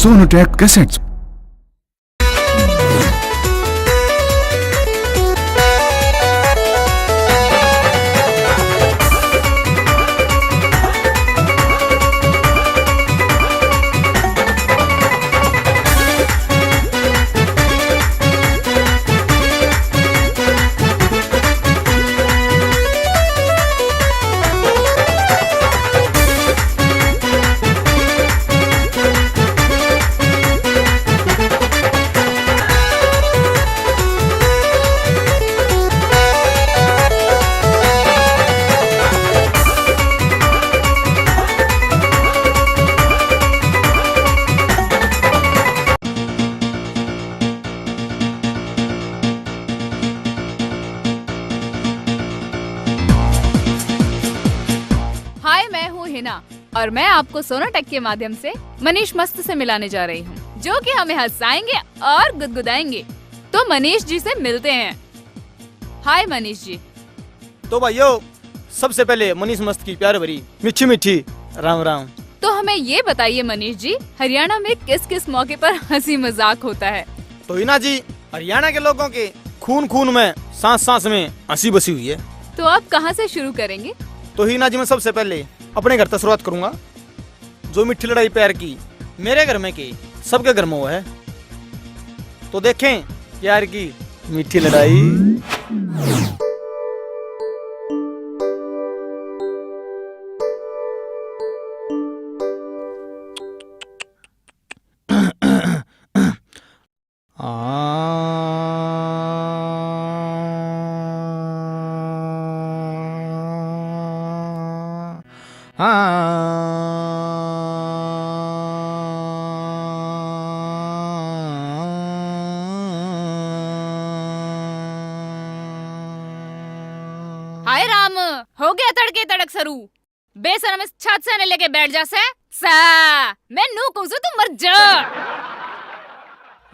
Sonotech cassettes. और मैं आपको सोनोटेक के माध्यम से मनीष मस्त से मिलाने जा रही हूँ, जो कि हमें हंसाएंगे और गुदगुदाएंगे। तो मनीष जी से मिलते हैं। हाय मनीष जी। तो भाइयों, सबसे पहले मनीष मस्त की प्यार भरी मीठी मीठी राम राम। तो हमें ये बताइए मनीष जी, हरियाणा में किस किस मौके पर हंसी मजाक होता है? तो हिना जी, हरियाणा के लोगों के खून खून में, सांस सांस में हंसी बसी हुई है। तो आप कहाँ से शुरू करेंगे? तो हिना जी, मैं सबसे पहले अपने घर से शुरुआत करूंगा। जो मिठी लड़ाई प्यार की मेरे घर में की सबके घर में वो है। तो देखें प्यार की मीठी लड़ाई। हाय राम, हो गया तड़के तड़क सरू। बेशरम इस छत से लेके बैठ जा से सा। मैं नू कहूं से तू मर जा।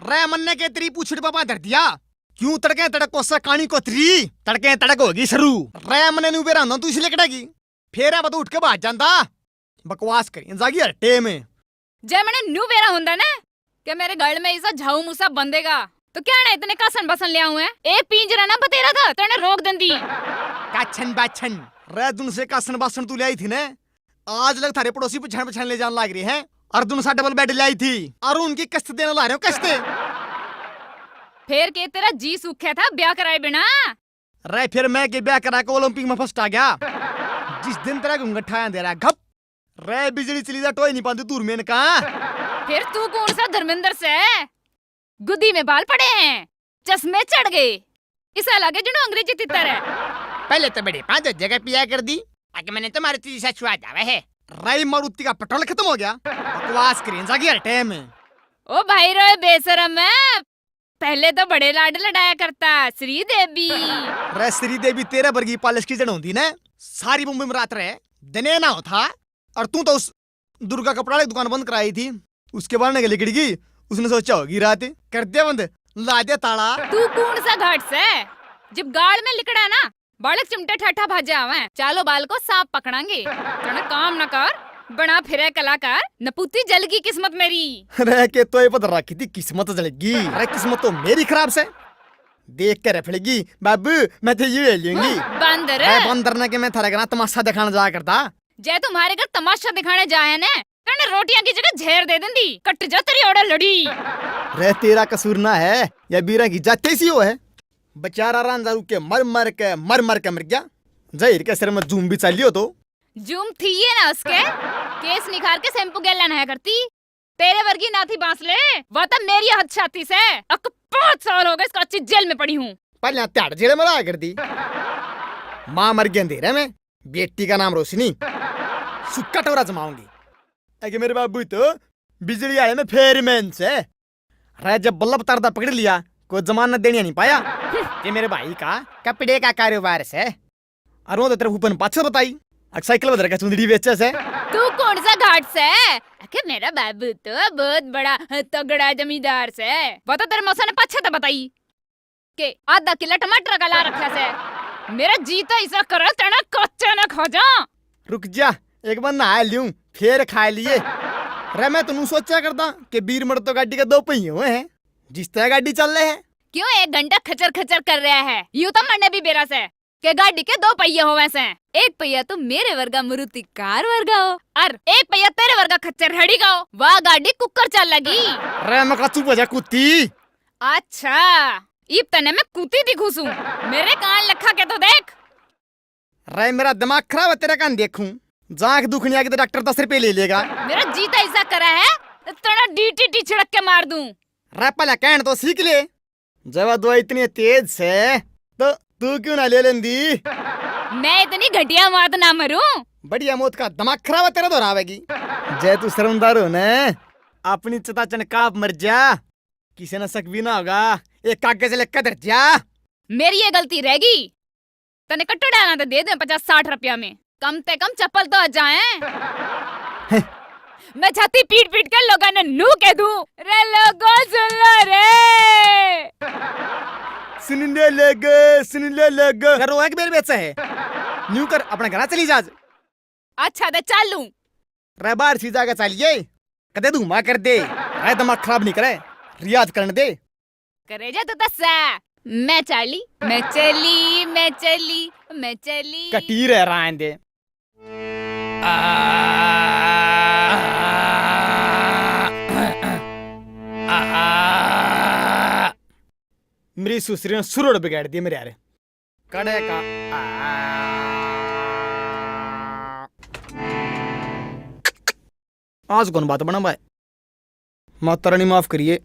रे मन्ने के तेरी पूछड़ी बाबा धर दिया। क्यों तड़के तड़क को सा कहानी को त्री तड़के तड़क होगी शुरू। रे मन्ने नु बेरा तू इसलिए कटेगी। फेरा बतो उठ के बाहर जांदा। बकवास करी जागी हट्टे में। जय मैंने नू बेरा हुंदा ना कि मेरे गल में ऐसा झाऊ मुसा बंदेगा तो क्या ना इतने कासन बसन ले आऊं है। एक पिंजरा ना बतेरा था तने रोक दंदी। काछन बाछन रे दुन से कासन बासन तू ले आई थी ने। आज लग थारे पड़ोसी पछाण पछाण ले जान लाग रही है। और दुन सा डबल बेड ले आई थी और उनकी किस्त देने ला रहे हो किस्ते। फिर के तेरा जी सूख्या था ब्याह कराए बिना। रे फिर मैं के ब्याह करा के ओलंपिक में फर्स्ट आ गया। जिस दिन तेरा घूंघट दे रहा घप रे बिजली चली जा टोई नहीं पाती दूर में का। फिर तू कौन सा धर्मेंद्र से? गुद्दी में बाल पड़े हैं, चश्मे चढ़ गए, इसे लगे जो अंग्रेजी तितर है। पहले तो बड़े पांच जगह पिया कर दी आगे मैंने तुम्हारे तीसरी से छुआ जावे है। राई मारुति का पेट्रोल खत्म हो गया। बकवास करें जागी हर टाइम में। ओ भाई रे बेशरम है, पहले तो बड़े लाड लड़ाया करता श्रीदेवी। रे श्रीदेवी तेरे वर्गी पालिश की जड़ होती ना। सारी मुंबई में रात रहे दिने ना होता। और तू तो उस दुर्गा कपड़ा की दुकान बंद कराई थी, उसके बाद निकली खिड़की। उसने सोचा होगी रात कर दिया बंद, ला दिया ताला। तू कौन सा घाट से? जब गाड़ में लिकड़ा ना बालक चिमटे ठाठा भाजा आवे। चालो बाल को सांप पकड़ांगे। काम न कर, बना फिरे कलाकार, नपुती जल की किस्मत मेरी। रह के तो ये पता रखी थी किस्मत जलेगी। अरे किस्मत तो मेरी खराब से देख के रफड़ेगी। बाबू मैं तो ये लूंगी बंदर। बंदर ने के मैं थारे का तमाशा दिखाने जाया करता। जय तुम्हारे घर तमाशा दिखाने जाए ने तने रोटियां की जगह झेर दे देंदी। कट जा तेरी ओड़ा लड़ी। रे तेरा कसूर ना है या बीरा की जाते सी हो है। बेचारा रांझा के मर मर के मर गया। जहीर के सिर में जूम भी चलियो तो जूम थी ये ना उसके केस निखार के शैम्पू गैलन है करती। तेरे वर्गी नाथी बांस ले वो तो मेरी हद छाती से। अब 5 साल हो गए इसको अच्छी जेल में पड़ी हूँ। पहले त्याड़ जेल में रहा कर दी। माँ मर गई अंधेरे में, बेटी का नाम रोशनी। सुक्का टोरा जमाऊंगी। अगे मेरे बाबू तो बिजली आए में फेयरमैन से रे जब बल्लभ तारदा पकड़ लिया कोई जमानत देने नहीं पाया। ये मेरे भाई का कपड़े का कारोबार से और वो तो तेरे ऊपर पाछा बताई साइकिल बदल का चुंदड़ी बेचे से। तू कौन सा घाट से? अके मेरा बाबू तो बहुत बड़ा तगड़ा जमींदार से। वो तो तेरे मौसा ने पाछा तो बताई के आधा किलो टमाटर का ला रखा से। मेरा जी तो ऐसा करे तना कच्चा न खा जा। रुक जा एक बार नहा लूं फिर खा लिए। रे मैं तनु सोचा करता कि बीर मर तो गाड़ी के दो पहिए हुए हैं, जिस तरह गाड़ी चल रहे हैं। क्यों 1 घंटा खचर खचर कर रहा है? यूं तो मरने भी बेरस है कि गाड़ी के 2 पहिए हो वैसे। एक पहिया तो मेरे वर्गा मारुति कार वर्गा हो और एक पहिया तेरे वर्गा खच्चर हड़ी का हो। वाह गाड़ी कुकर चल लगी। रे मैं का तू बजा कुत्ती। अच्छा इब तने मैं कुत्ती दिखूसू। मेरे कान लखा के तो देख। रे मेरा दिमाग खराब है, तेरा कान देखूं। जांख दुखनी आगे तो डॉक्टर 10 रुपए ले लेगा। मेरा जीता ऐसा करा है तेरा डीटीटी छिड़क के मार दूं। रे पहले कहन तो सीख ले। जब दवा इतनी तेज से तो तू क्यों ना ले लेंदी? मैं इतनी घटिया मौत ना मरूं। बढ़िया मौत का दिमाग खराब है तेरा, दोहरावेगी। जय तू शर्मदार हो न, अपनी चता चनकाप मर जा, किसी न शक भी ना होगा। एक कागज से लेकर धर जा। मेरी ये गलती रहेगी। तने कट्टो डालना तो दे दे 50-60 रुपया में। कम से कम चप्पल तो आ जाए। मैं छाती पीट पीट के लोगों ने नू कह दूं। रे लोगों सुन लो रे। सुनने लगे करो एक बेर बेचा है। न्यू कर अपने घर चली जा। अच्छा तो चालू। रे बाहर सी जाकर चलिए, कदे धुमा कर दे। रे दिमाग खराब नहीं करे, रियाज करने दे। करे जा तो तस्सा। मैं चली मैं चली मैं चली मैं चली। कटी रह रहा है दे। मेरी सुसरी ने सुरोड़ बिगाड़ दी मेरे यार। कड़े का आज कौन बात बना भाई, माता रानी माफ करिए।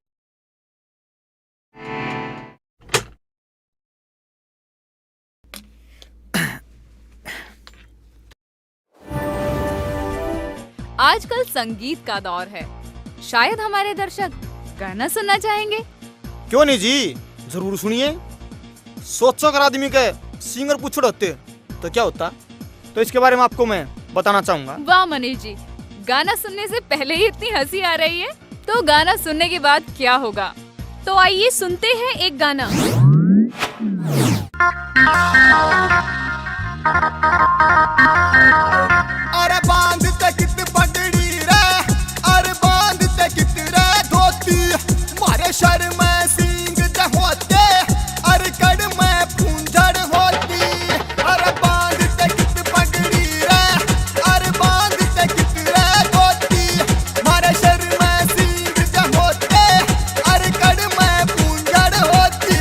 आजकल संगीत का दौर है, शायद हमारे दर्शक गाना सुनना चाहेंगे। क्यों नहीं जी, जरूर सुनिए। सोचो अगर आदमी के सिंगर पूछड़ होते तो क्या होता, तो इसके बारे में आपको मैं बताना चाहूंगा। वाह मनीष जी, गाना सुनने से पहले ही इतनी हंसी आ रही है, तो गाना सुनने के बाद क्या होगा? तो आइए सुनते हैं एक गाना। अरे बांध ते कित पगड़ी रे, अरे बांध ते कित रे धोती, मारे शर्म सिंग ते होते, अरे कड़ में पूंझड़ होती। अरे बांध ते कित पगड़ी रे, अरे बांध ते कित रे धोती, मारे शर्म सिंग ते होते, अरे कड़ में पूंझड़ होती।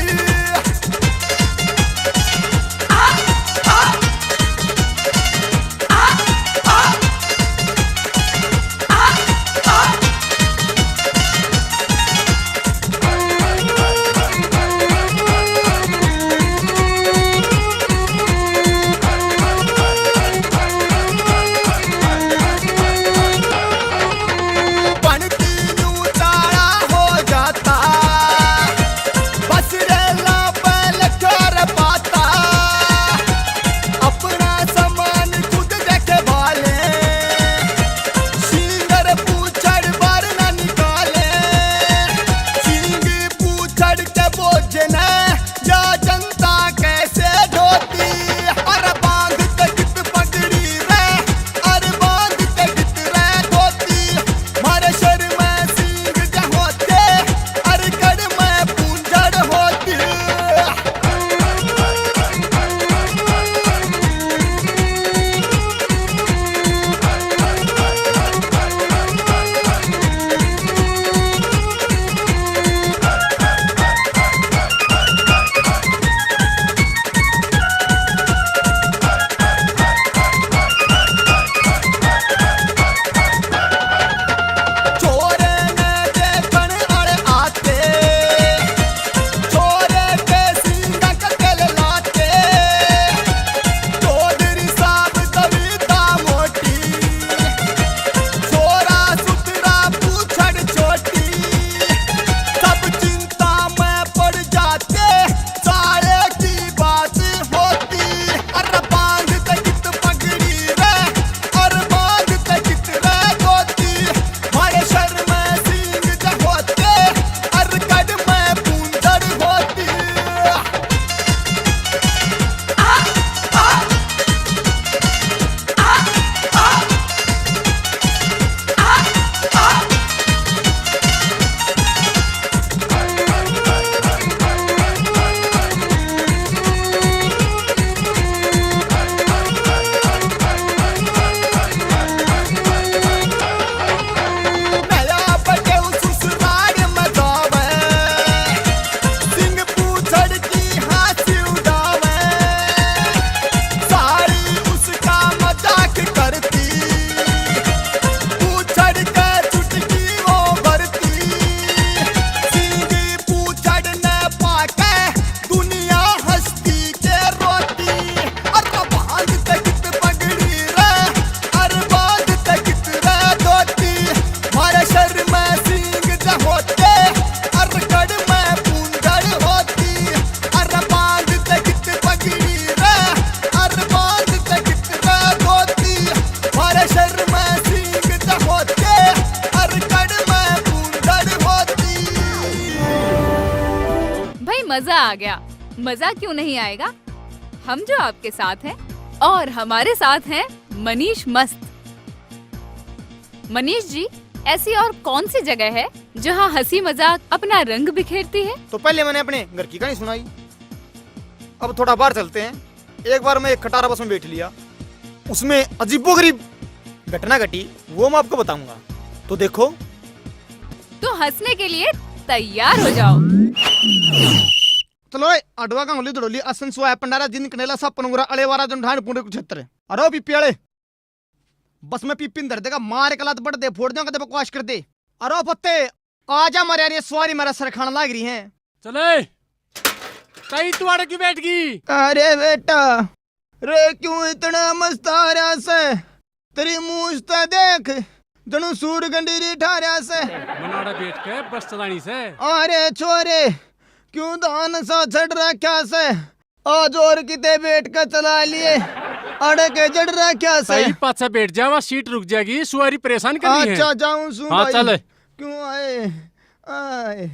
मजा आ गया। मजा क्यों नहीं आएगा? हम जो आपके साथ हैं और हमारे साथ हैं मनीष मस्त। मनीष जी, ऐसी और कौन सी जगह है जहाँ हंसी मजाक अपना रंग बिखेरती है? तो पहले मैंने अपने घर की कहानी सुनाई, अब थोड़ा बाहर चलते हैं। एक बार मैं एक खटारा बस में बैठ लिया, उसमें अजीबोगरीब घटना घटी, वो मैं आपको बताऊंगा। तो देखो, तो हंसने के लिए तैयार हो जाओ। चलो अडवा गांगुली दड़ोली असन सुआ पंडारा जिन कनेला सा पनुगरा अले वारा जन ढांड पुंडे कुछ छत्र। अरे पीपी अले बस में पीपिन धर देगा, मार के लात बढ़ दे, फोड़ दे, कदे बकवास कर दे। अरे पत्ते आजा मारे यार, ये सवारी मेरा सर खाना लाग रही है। चले कहीं तुआड़े क्यों बैठ गई? अरे बेटा रे क्यों इतना मस्तारा से, तेरी मूछ तो देख जनु सूर गंडीरी ठारा से। मनाड़ा बैठ के बस चलानी से। अरे छोरे क्यों दान सा चढ़ रहा से, आज और किते बैठ कर चला लिए, अड़ के जड़ रहा क्या से। सही पाछा बैठ जा, वहाँ सीट रुक जाएगी, सवारी परेशान कर रही है। अच्छा जाऊं सु हाँ भाई। चल। क्यों आए आए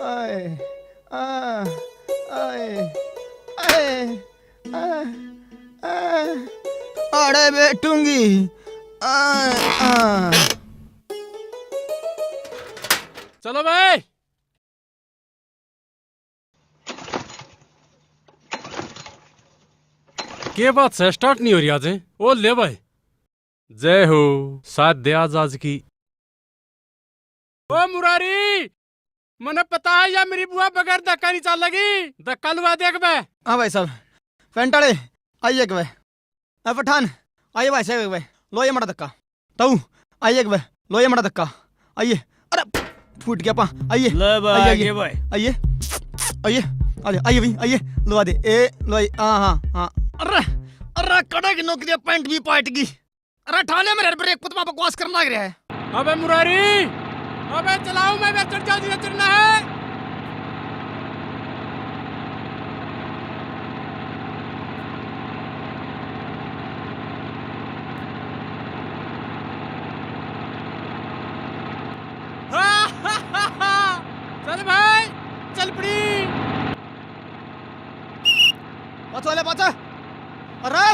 आए आए आए आए अड़े बैठूंगी। चलो भाई। के बात से स्टार्ट नहीं हो रही आज? ओ ले भाई, जय हो, साथ दे आज की। ओ मुरारी, मने पता है या मेरी बुआ बगैर धक्का नहीं चल लगी? धक्का लुआ देख बे। हाँ भाई साहब, फैंटाले आइए भाई, पठान आइए भाई साहब, भाई लो ये मड़ा धक्का, ताऊ आइए भाई लो ये मड़ा धक्का, आइए। अरे फूट गया पा, आइए आइए आइए आइए आइए भाई आइए, लुआ दे ए लो। हाँ हाँ हाँ। अरे अरे कड़ा की नौकरी, पैंट भी पाट गई। अरे ठाले मेरे ब्रेक पुतमा बकवास करना लग रहा है। अबे मुरारी, अबे चलाऊं मैं चढ़ जाऊं, धीरे चढ़ना है। चल भाई, चल पड़ी। पाछो वाले पाछो, अरे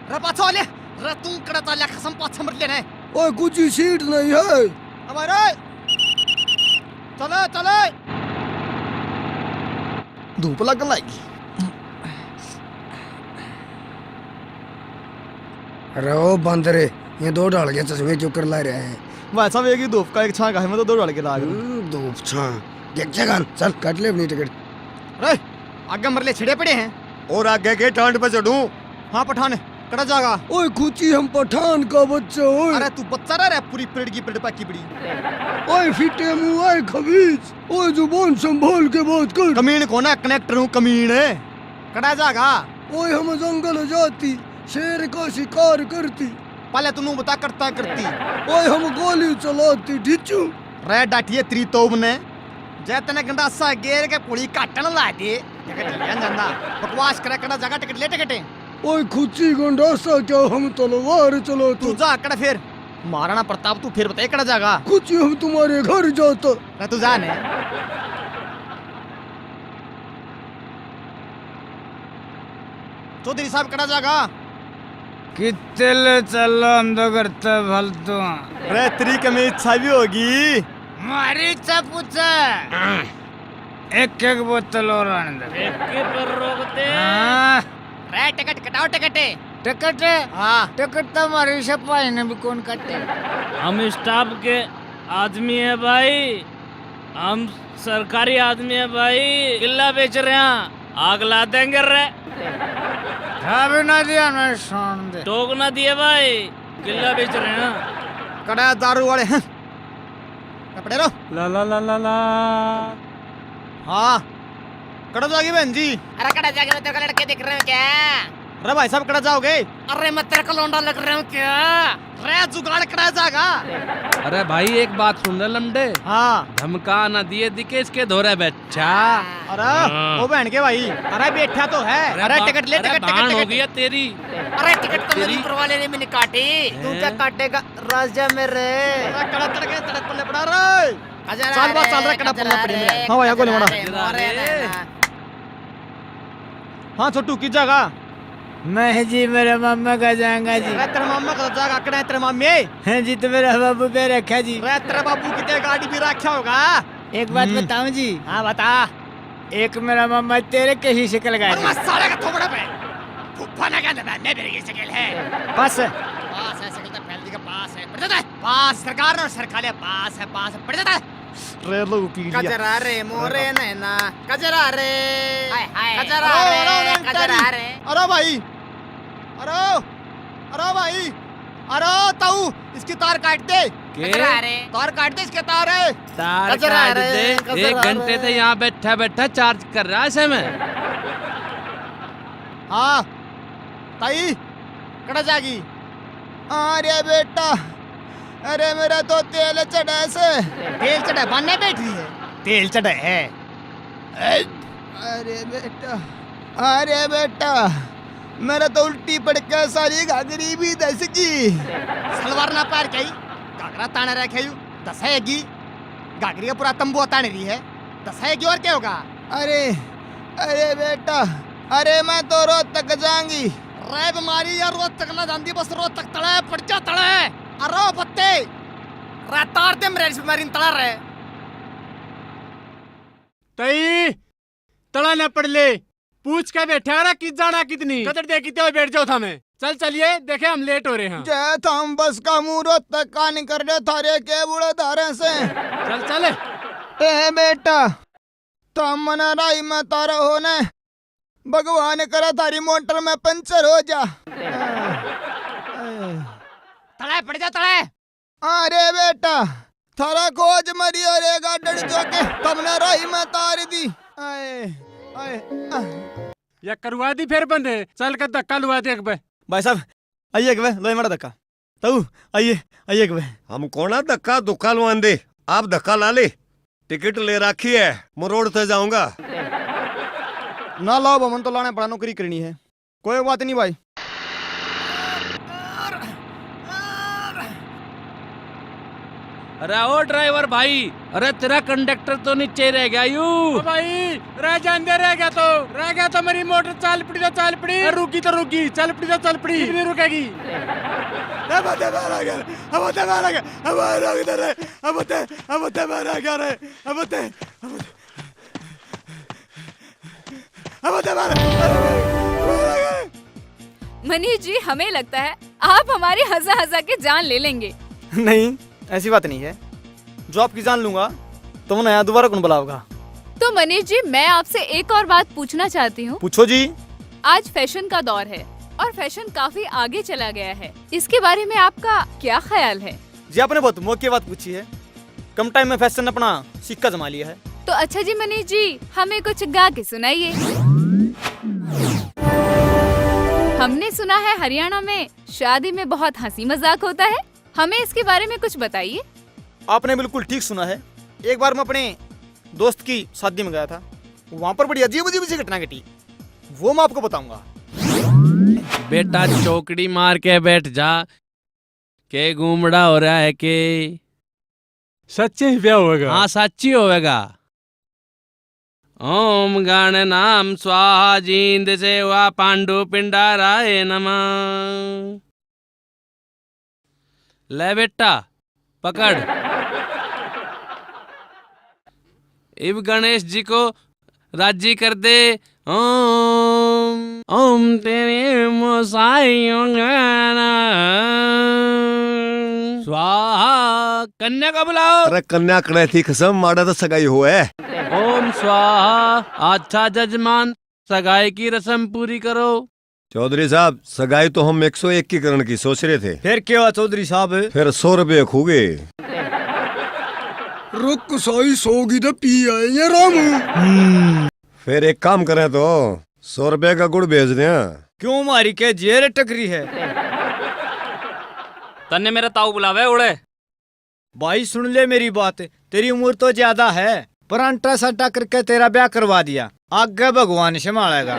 अरे पाछो वाले, अरे तू कड़ा चाल्या कसम पाछो मत लेना है। ओए कुछ ही सीट नहीं है। हमारे चलो चलो, धूप लग लाएगी। अरे ओ बंदरे, ये दो डाल के चश्मे क्यों कर ला रहे हैं? वैसा भी एक ही धूप का एक छां का है, मैं तो दो डाल के ला गया। धूप छां देख जगह, चल काट ले अपनी टिकट। अरे आगे मरले छिड़े पड़े हैं, और आगे के टांड पे चढ़ूं। हाँ पठान कड़ा जागा। ओए कुची, हम पठान का बच्चा। ओए अरे तू बच्चा रह पूरी पेड़ की पेड़ पाकी बड़ी। ओए फिटे मुंह, ओए खबीज, ओए जुबान संभाल के बात कर। कमीन को ना कनेक्टर हूँ कमीन, कड़ा जागा। ओए हम जंगल जाती, शेर का शिकार करती। पहले तू बता करता करती। ओए हम गोली चलाती ढिचू। रे डाटिए त्री तोब ने जय तने गंडासा गेर के पुली काटन ला दे, टिकट ले जाना बकवास करे। कड़ा जागा, टिकट ले टिकट। ओए खुची गंडासा क्या, हम तलवार चलाते। तू जा कड़ा, फिर महाराणा प्रताप तू फिर बताए कड़ा जागा। खुची हम तुम्हारे घर जाता। रे तू जा ने। चौधरी साहब कड़ा जागा। कितने चलो हम तो करते फालतू। रे तेरी कमी इच्छा भी होगी। हमारी इच्छा पूछा, एक एक बोतल और आने दे। एक के पर रोकते। रे टिकट कटाओ, टिकट। टिकट है? हाँ टिकट तो हमारी सिपाही ने भी कौन काटे। हम स्टाफ के आदमी है भाई, हम सरकारी आदमी है भाई। किला बेच रहे हैं, आग ला देंगे रे। भी ना दिया ना शान दे, टोक ना दिए भाई, किला बेच रहे हैं। कड़ा दारू वाले हैं, कपड़े रो। ला ला ला ला ला। हाँ कड़ा जाओगे बहन जी? अरे कड़ा जाके मैं तेरे को लड़के दिख रहे हो क्या? अरे भाई साहब कड़ा जाओगे? अरे मैं तेरे को लौंडा लग रहा हूँ क्या? रे जुगाड़ कड़ा जागा। अरे भाई एक बात सुन रहे लमडे, हाँ धमका ना दिए दिखे इसके धोरे बच्चा। अरे वो बहन के भाई, अरे बैठा तो है। अरे टिकट ले, टिकट बाण हो टिकट। गया तेरी। अरे टिकट तो मेरी ऊपर वाले ने मैंने काटी, तू क्या काटेगा राजा मेरे? अरे कड़ा तड़के तड़क पल्ले पड़ा रे। अजरा चल बस, रे, चल रे, कड़ा अजरा पल्ला पड़ी रे, मेरा। हाँ भाई, आगो ले अजरा मड़ा। रे, मोरे ना। हाँ छोटू की जगह मैं जी मेरे मामा का जाऊंगा जी। रे तेरे मामा का जगह कड़े तेरे मामे हैं जी तो मेरा बाबू पे रखा जी। रे तेरे बाबू की ते गाड़ी भी रखा होगा। एक बात बताऊं जी, हाँ बता। एक मेरा मामा तेरे के ही शक्ल का और मैं साले का थोबड़ा पे फुफ्फा ना कहता मैं मेरे की शक्ल है। बस पास है शक्ल तो फैल का पास है पड़ जाता है पास सरकार और सरकार पास है पड़ जाता है। रे लोग की कजरा रे मोरे नैना कजरा रे कजरा अरे रे अरे भाई अरे अरे भाई अरे ताऊ इसकी तार काट दे। कजरा रे तार काट दे इसके तार है। तार कचरा काट रे, दे। कचरा 1 घंटे से यहाँ बैठा बैठा चार्ज कर रहा है इसे मैं। हाँ ताई कड़ा जागी। अरे बेटा अरे मेरा तो तेल चढ़ा से। तेल चढ़ा बनने बैठ रही है। तेल चढ़ा है। अरे बेटा मेरा तो उल्टी पड़ के सारी घाघरी भी दस की। सलवार ना पार कही घाघरा ताने रखे दसाएगी घाघरी का पूरा तंबू ताने रही है दसाएगी और क्या होगा। अरे अरे बेटा अरे मैं तो रोज तक जाऊंगी। रे बीमारी यार रोज तक ना जानती बस रोज तक तड़े पड़ जा तड़े। अरे बत्ते रे तार दे मेरे बीमारी तड़ा रहे। तई तड़ा न पड़ ले पूछ के बैठा रहा कि जाना कितनी कदर दे कितने बैठ जाओ था मैं। चल चलिए देखे हम लेट हो रहे हैं। जय थाम बस का मुंह तक का नहीं कर रहे थारे के बुढ़े धारे से। चल चले ए बेटा तुम मना राई में तारा होने भगवान करा थारी मोटर में पंचर हो जा। तड़े पड़ जा तड़े। अरे बेटा थारा खोज मरी और एक डर जो के तुमने राई में तार दी। आए आए या करवा दी फिर बंद है। चल कर धक्का लुआ दे एक बे। भाई साहब आइए एक बे लोई मारा धक्का तू आइए आइए एक बे। हम कोना धक्का दुक्का लवान दे आप धक्का ला ले। टिकट ले रखी है मैं रोड से जाऊंगा। ना लाओ बमन तो लाने पड़ा नौकरी करनी है कोई बात नहीं भाई। अरे ओ ड्राइवर भाई, अरे तेरा कंडक्टर तो नीचे रह गया यू। ओ भाई रह जाने रह गया तो मेरी मोटर चल पड़ी तो चल पड़ी रुकी तो रुकी चल पड़ी तो चल पड़ी नहीं रुकेगी। मनीष जी हमें लगता है आप हमारी हंसा हंसा के जान ले लेंगे। नहीं ऐसी बात नहीं है जो आपकी जान लूंगा तो नया दोबारा कौन बुलाओगा। तो मनीष जी मैं आपसे एक और बात पूछना चाहती हूँ। पूछो जी। आज फैशन का दौर है और फैशन काफी आगे चला गया है, इसके बारे में आपका क्या ख्याल है? जी आपने बहुत मौके बात पूछी है। कम टाइम में फैशन ने अपना सिक्का जमा लिया है। तो अच्छा जी मनीष जी हमें कुछ गा के सुनाइए। हमने सुना है हरियाणा में शादी में बहुत हंसी मजाक होता है, हमें इसके बारे में कुछ बताइए। आपने बिल्कुल ठीक सुना है। एक बार मैं अपने दोस्त की शादी में गया था, वहाँ पर बड़ी अजीब अजीब सी घटना घटी, वो मैं आपको बताऊंगा। बेटा चौकड़ी मार के बैठ जा के घूमड़ा हो रहा है के सच्चे ही ब्याह होगा। हाँ सच्ची होवेगा। ओम गण नाम स्वाहा जींद सेवा पांडु पिंडाराय नमः। ले बेटा पकड़। इब गणेश जी को राजी कर दे। ओम ओम तेरे मोसाइयों स्वाहा। कन्या का बुलाओ। अरे कन्या कड़े थी कसम माड़ा तो सगाई हो है। ओम स्वाहा। अच्छा जजमान सगाई की रस्म पूरी करो। चौधरी साहब सगाई तो हम 101 की करण की सोच रहे थे। फिर क्या हुआ चौधरी साहब? फिर 100 रुपये खूगे। रुक साई सोगी तो पी आएंगे राम। फिर एक काम करें तो 100 रुपये का गुड़ भेज दें। क्यों मारी के जेर टकरी है? तन्ने मेरा ताऊ बुलावे उड़े। भाई सुन ले मेरी बात, तेरी उम्र तो ज्यादा है पर अंटा सट्टा करके तेरा ब्याह करवा दिया, आगे भगवान संभालेगा।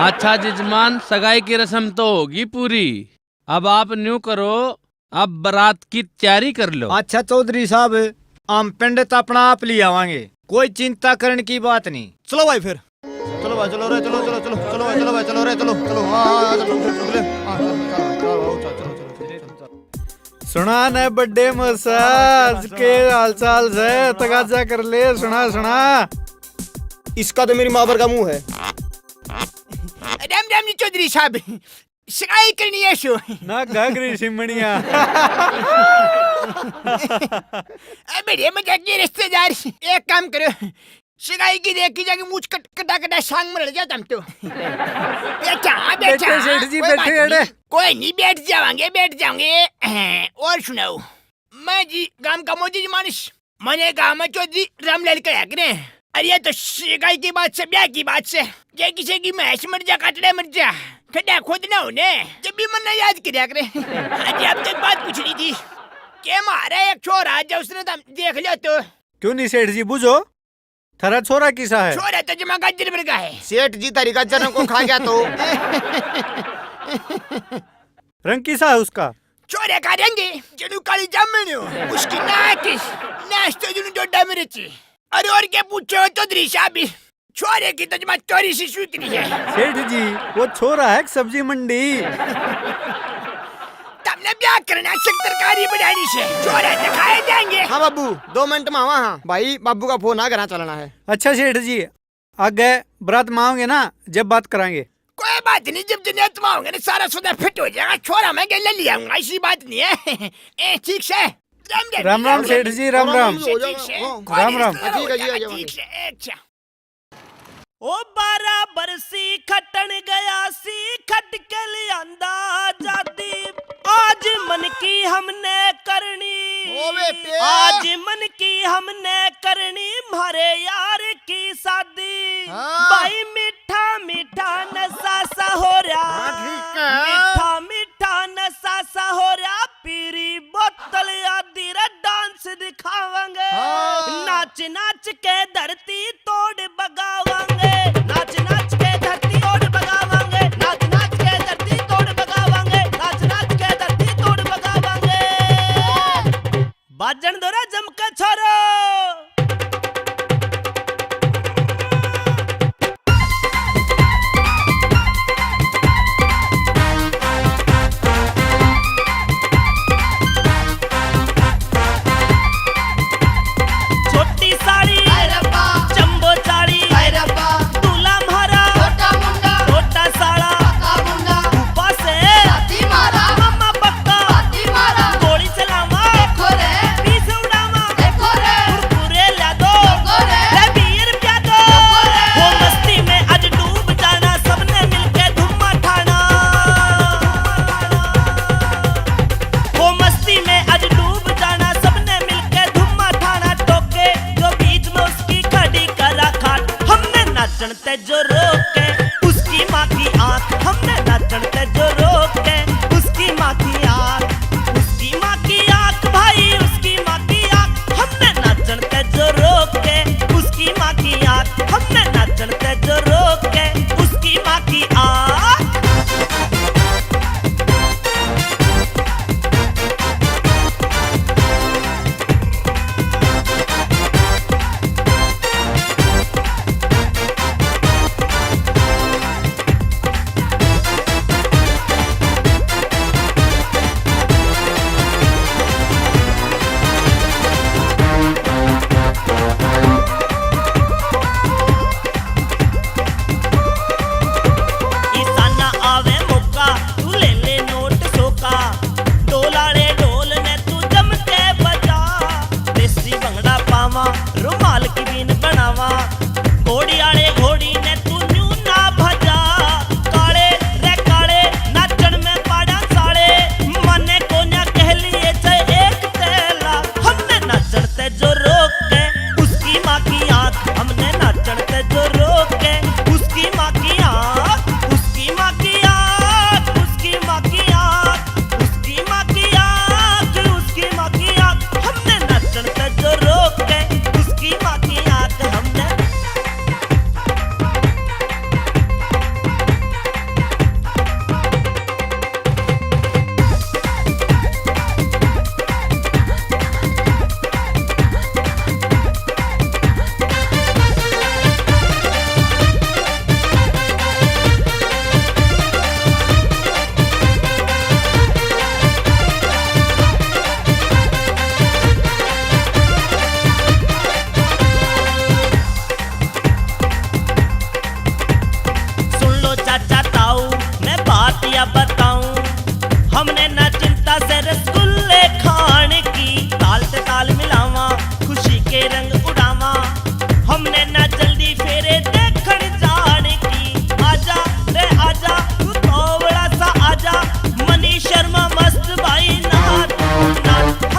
अच्छा जजमान सगाई की रस्म तो होगी पूरी, अब आप न्यू करो, अब बारात की तैयारी कर लो। अच्छा चौधरी साहब हम पंडित अपना आप ले आवांगे, कोई चिंता करने की बात नहीं। चलो भाई फिर चलो भाई। भाई चलो रे चलो चलो चलो चलो भाई चलो भाई चलो रे चलो चलो हाँ चलो सुना ने बर्थडे मसाज के हालचाल से तगाजा कर ले सुना सुना। इसका तो मेरी माँ पर का मुंह है। राम राम जी चौधरी साहब, सगाई करनी है शो। ना घाघरी सिमणिया। बड़े मजाक के रिश्तेदार, एक काम करो, सगाई की देखी जाके मुझ कटा कटा सांग में लड़ जाता हम तो। बेटा बैठे सेठ जी बैठे अड़े। कोई नहीं, बैठ जाओगे। और सुनाओ, मैं जी गांव का मोदी मानुष, मैंने गांव में चौधरी रामलाल का याग्रे। अरे तो सगाई की बात से, ब्याह की बात से, ये किसी की महस मर जा काटड़ा मर जा खड्डा खोदना होने जब भी मन याद किया करे। आज अब तक बात पूछनी थी कि हमारा एक छोरा आज उसने तो देख लिया तो। क्यों नहीं सेठ जी बुझो, थारा छोरा किसा है? छोरा तो जमा गाजर भर का है। सेठ जी तारी गाजर को खा गया तो रंग किसा है उसका? छोरे का रंगे जनु काली जामुन हो, उसकी नाश तो जनु डोडा मिर्ची। अरे और क्या पूछो चौधरी साहब, छोरे की तो जमा चोरी सी सूतरी है। सेठ जी वो छोरा है सब्जी मंडी। तुमने ब्याह करना तरकारी बढ़ानी से, छोरे दिखाए जाएंगे। हाँ बाबू 2 मिनट में आवा। हाँ भाई बाबू का फोन आ घर चलना है। अच्छा सेठ जी आगे बरात मांगोगे ना जब बात कराएंगे। कोई बात नहीं, जब जनेत में होंगे ना सारा सौदा फिट हो जाएगा। छोरा मैं ले लिया हूँ, ऐसी बात नहीं है। ठीक से राम राम सेठ जी राम राम। राम राम। ओ 12 बरसी खटन गया सी, खट के लियांदा आजादी। आज मन की हमने करनी, आज मन की हमने करनी, म्हारे यार की शादी। भाई मीठा मीठा नशा सा हो रहा, मीठा मीठा नशा सा हो रहा, पीरी बोतल आदि रे डांस दिखावांगे। नाच नाच के धरती तोड़ बगावांगे, नाच नाच के धरती तोड़ बगावांगे, नाच नाच के धरती तोड़ बगावांगे, नाच नाच के धरती तोड़ बगावांगे। बाजन दो रे जम के छोरो। या बताऊं, हमने न चिंता से रसगुल्ले खाने की, ताल से ताल मिलावा खुशी के रंग उड़ावा, हमने न जल्दी फेरे देखण जाने की, आजा रे आजा तू थोड़ा सा आजा, मनी शर्मा मस्त भाई नाच नाच।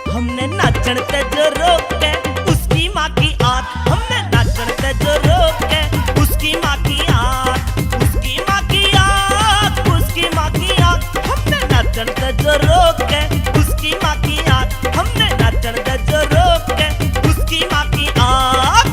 हमने नाचण ते जो रोके उसकी माँ की आंख, हमने नाचण ते जो रोके उसकी माँ की आंख, उसकी माँ की आंख, उसकी माँ की आंख, हमने नाचण ते जो रोके उसकी माँ की आंख, हमने नाचण ते जो रोके उसकी माँ की आंख।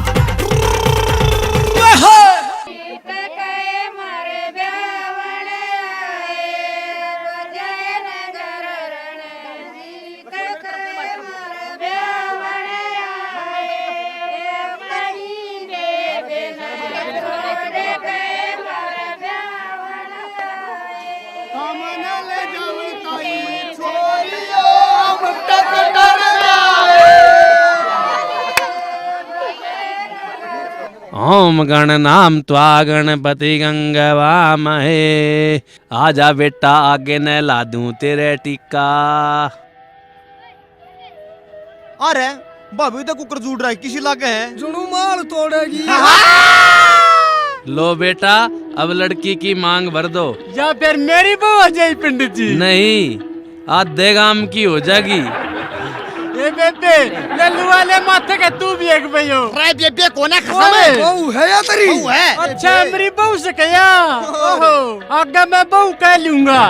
ओम गणनाम त्वा गणपति गंगवामहे, आजा बेटा आगे न ला दूं तेरे टीका। अरे भाभी तो कुकर जूट रहा है, किसी लागे है जुनू माल तोड़ेगी। लो बेटा अब लड़की की मांग भर दो। या फिर मेरी बहू हो जाए पंडित जी। नहीं, आधे गांव की हो जाएगी। ये बेबे लल्लू वाले माथे के तू भी एक भाई हो। रे बेबे कोना खसम है, बहू है या तेरी? बहू है। अच्छा मेरी बहू से कया, ओहो आगे मैं बहू कह लूंगा।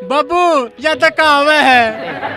बाबू यह तो कहावत है।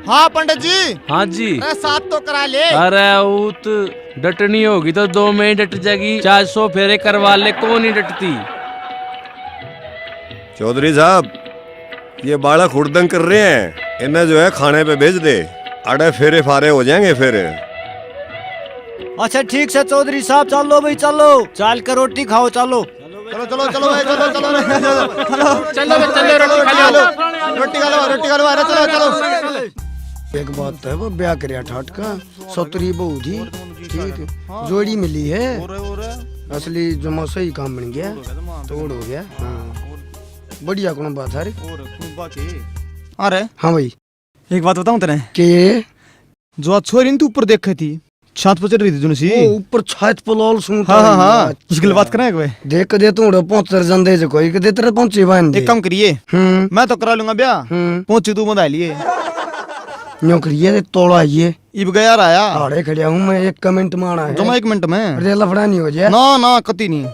हाँ पंडित जी। हाँ जी। अरे साथ तो करा ले। अरे ऊत डटनी होगी तो 2 में ही डट जाएगी, 400 फेरे करवा ले, कौन नहीं डटती। चौधरी साहब ये बालक हुड़दंग कर रहे हैं, इन्हें जो है खाने पे भेज दे, अड़े फेरे फारे हो जाएंगे फिर। अच्छा ठीक है चौधरी साहब, चलो भाई चलो, चाल कर रोटी खाओ, चलो चलो चलो चलो भाई, चलो चलो चलो चलो रोटी खा लो, रोटी खा लो, रोटी खा लो, अरे चलो चलो। एक बात है वो ब्याह कर ठाट का सौतरी बहू थी, ठीक है जोड़ी मिली है, असली जमा सही काम बन गया, तोड़ हो गया। हाँ बढ़िया कौन बात है। अरे हाँ भाई एक बात बताऊं तेरे, के जो आज छोरी ने तू ऊपर देखी थी, छत पर चढ़ रही थी जुनसी, वो ऊपर छत पर लाल सुन। हाँ हाँ हाँ उसकी बात करें कोई देख दे तू पहुंच जंदे जो कोई दे तेरे पहुंचे बहन दे। एक काम करिए, मैं तो करा लूंगा ब्याह, पहुंची तू बधा लिए नौकरी है तोड़ा ये इब गया आया आड़े खड़िया हूँ मैं, एक कमेंट माना है जमा 1 मिनट में। अरे लफड़ा नहीं हो जाए ना ना कति नहीं।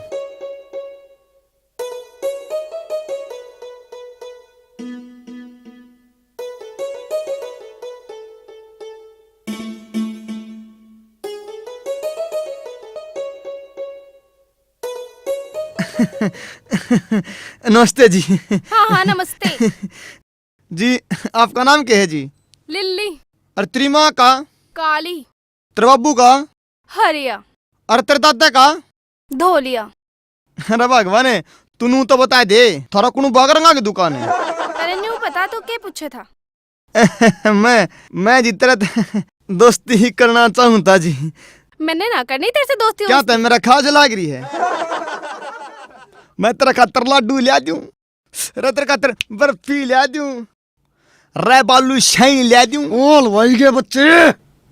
नमस्ते जी। हाँ हाँ नमस्ते। जी आपका नाम क्या है जी? लिल्ली। और तेरी माँ का? काली। तेरे बाबू का? हरिया। और तेरे दादा का? धोलिया। अरे भगवान है, तू तो बता दे, थारा कुनु बागरंगा की दुकान है? अरे न्यू पता तो क्या पूछे था? मैं जितना दोस्ती ही करना चाहूँता जी। मैंने ना करनी तेरे से दोस्ती। क्या तो मेरा खाज लाग रही है? मैं तेरा खातर लाडू लिया दूं, रे तेरे खातर बर्फी लिया दूं, रे बालू शाही लिया दूं। ओल भाई के बच्चे,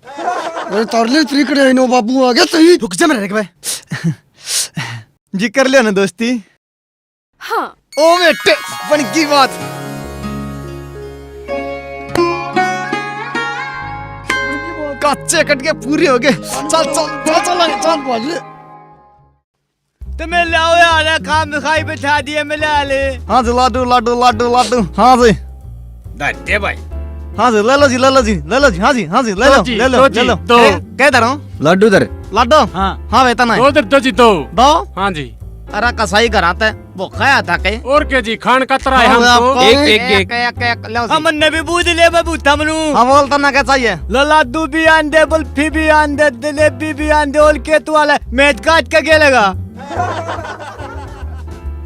अरे तरले त्रिकड़े इनो बाबू आ गया सही। रुक जा मेरे भाई। जी कर लिया ना दोस्ती? हाँ ओ बेटे बन की बात। कच्चे कट के पूरे हो गए। चल चल चल चल चल बोल। तो मैं लाओ यार खाम खाई बिठा दिए मैं ला ले। हाँ जी लाडू लाडू लाडू लाडू। हाँ जी दे भाई। हाँ जी ले लो जी ले लो जी ले लो जी। हाँ जी ले लो ले लो ले लो। दो कह दे रहा हूँ लड्डू दर लाडू। हाँ हाँ बेटा ना दो दो जी दो। दो। हाँ जी अरे कसाई घर आता है वो खाया था कहीं। और के जी खान कतरा है हमको। एक हम ने भी बूझ ले बाबू तमनु। हाँ बोलता ना क्या चाहिए। लड्डू भी आंदे बल्फी भी आंदे जलेबी भी आंदे और के तू वाला मैच काट के गेलेगा।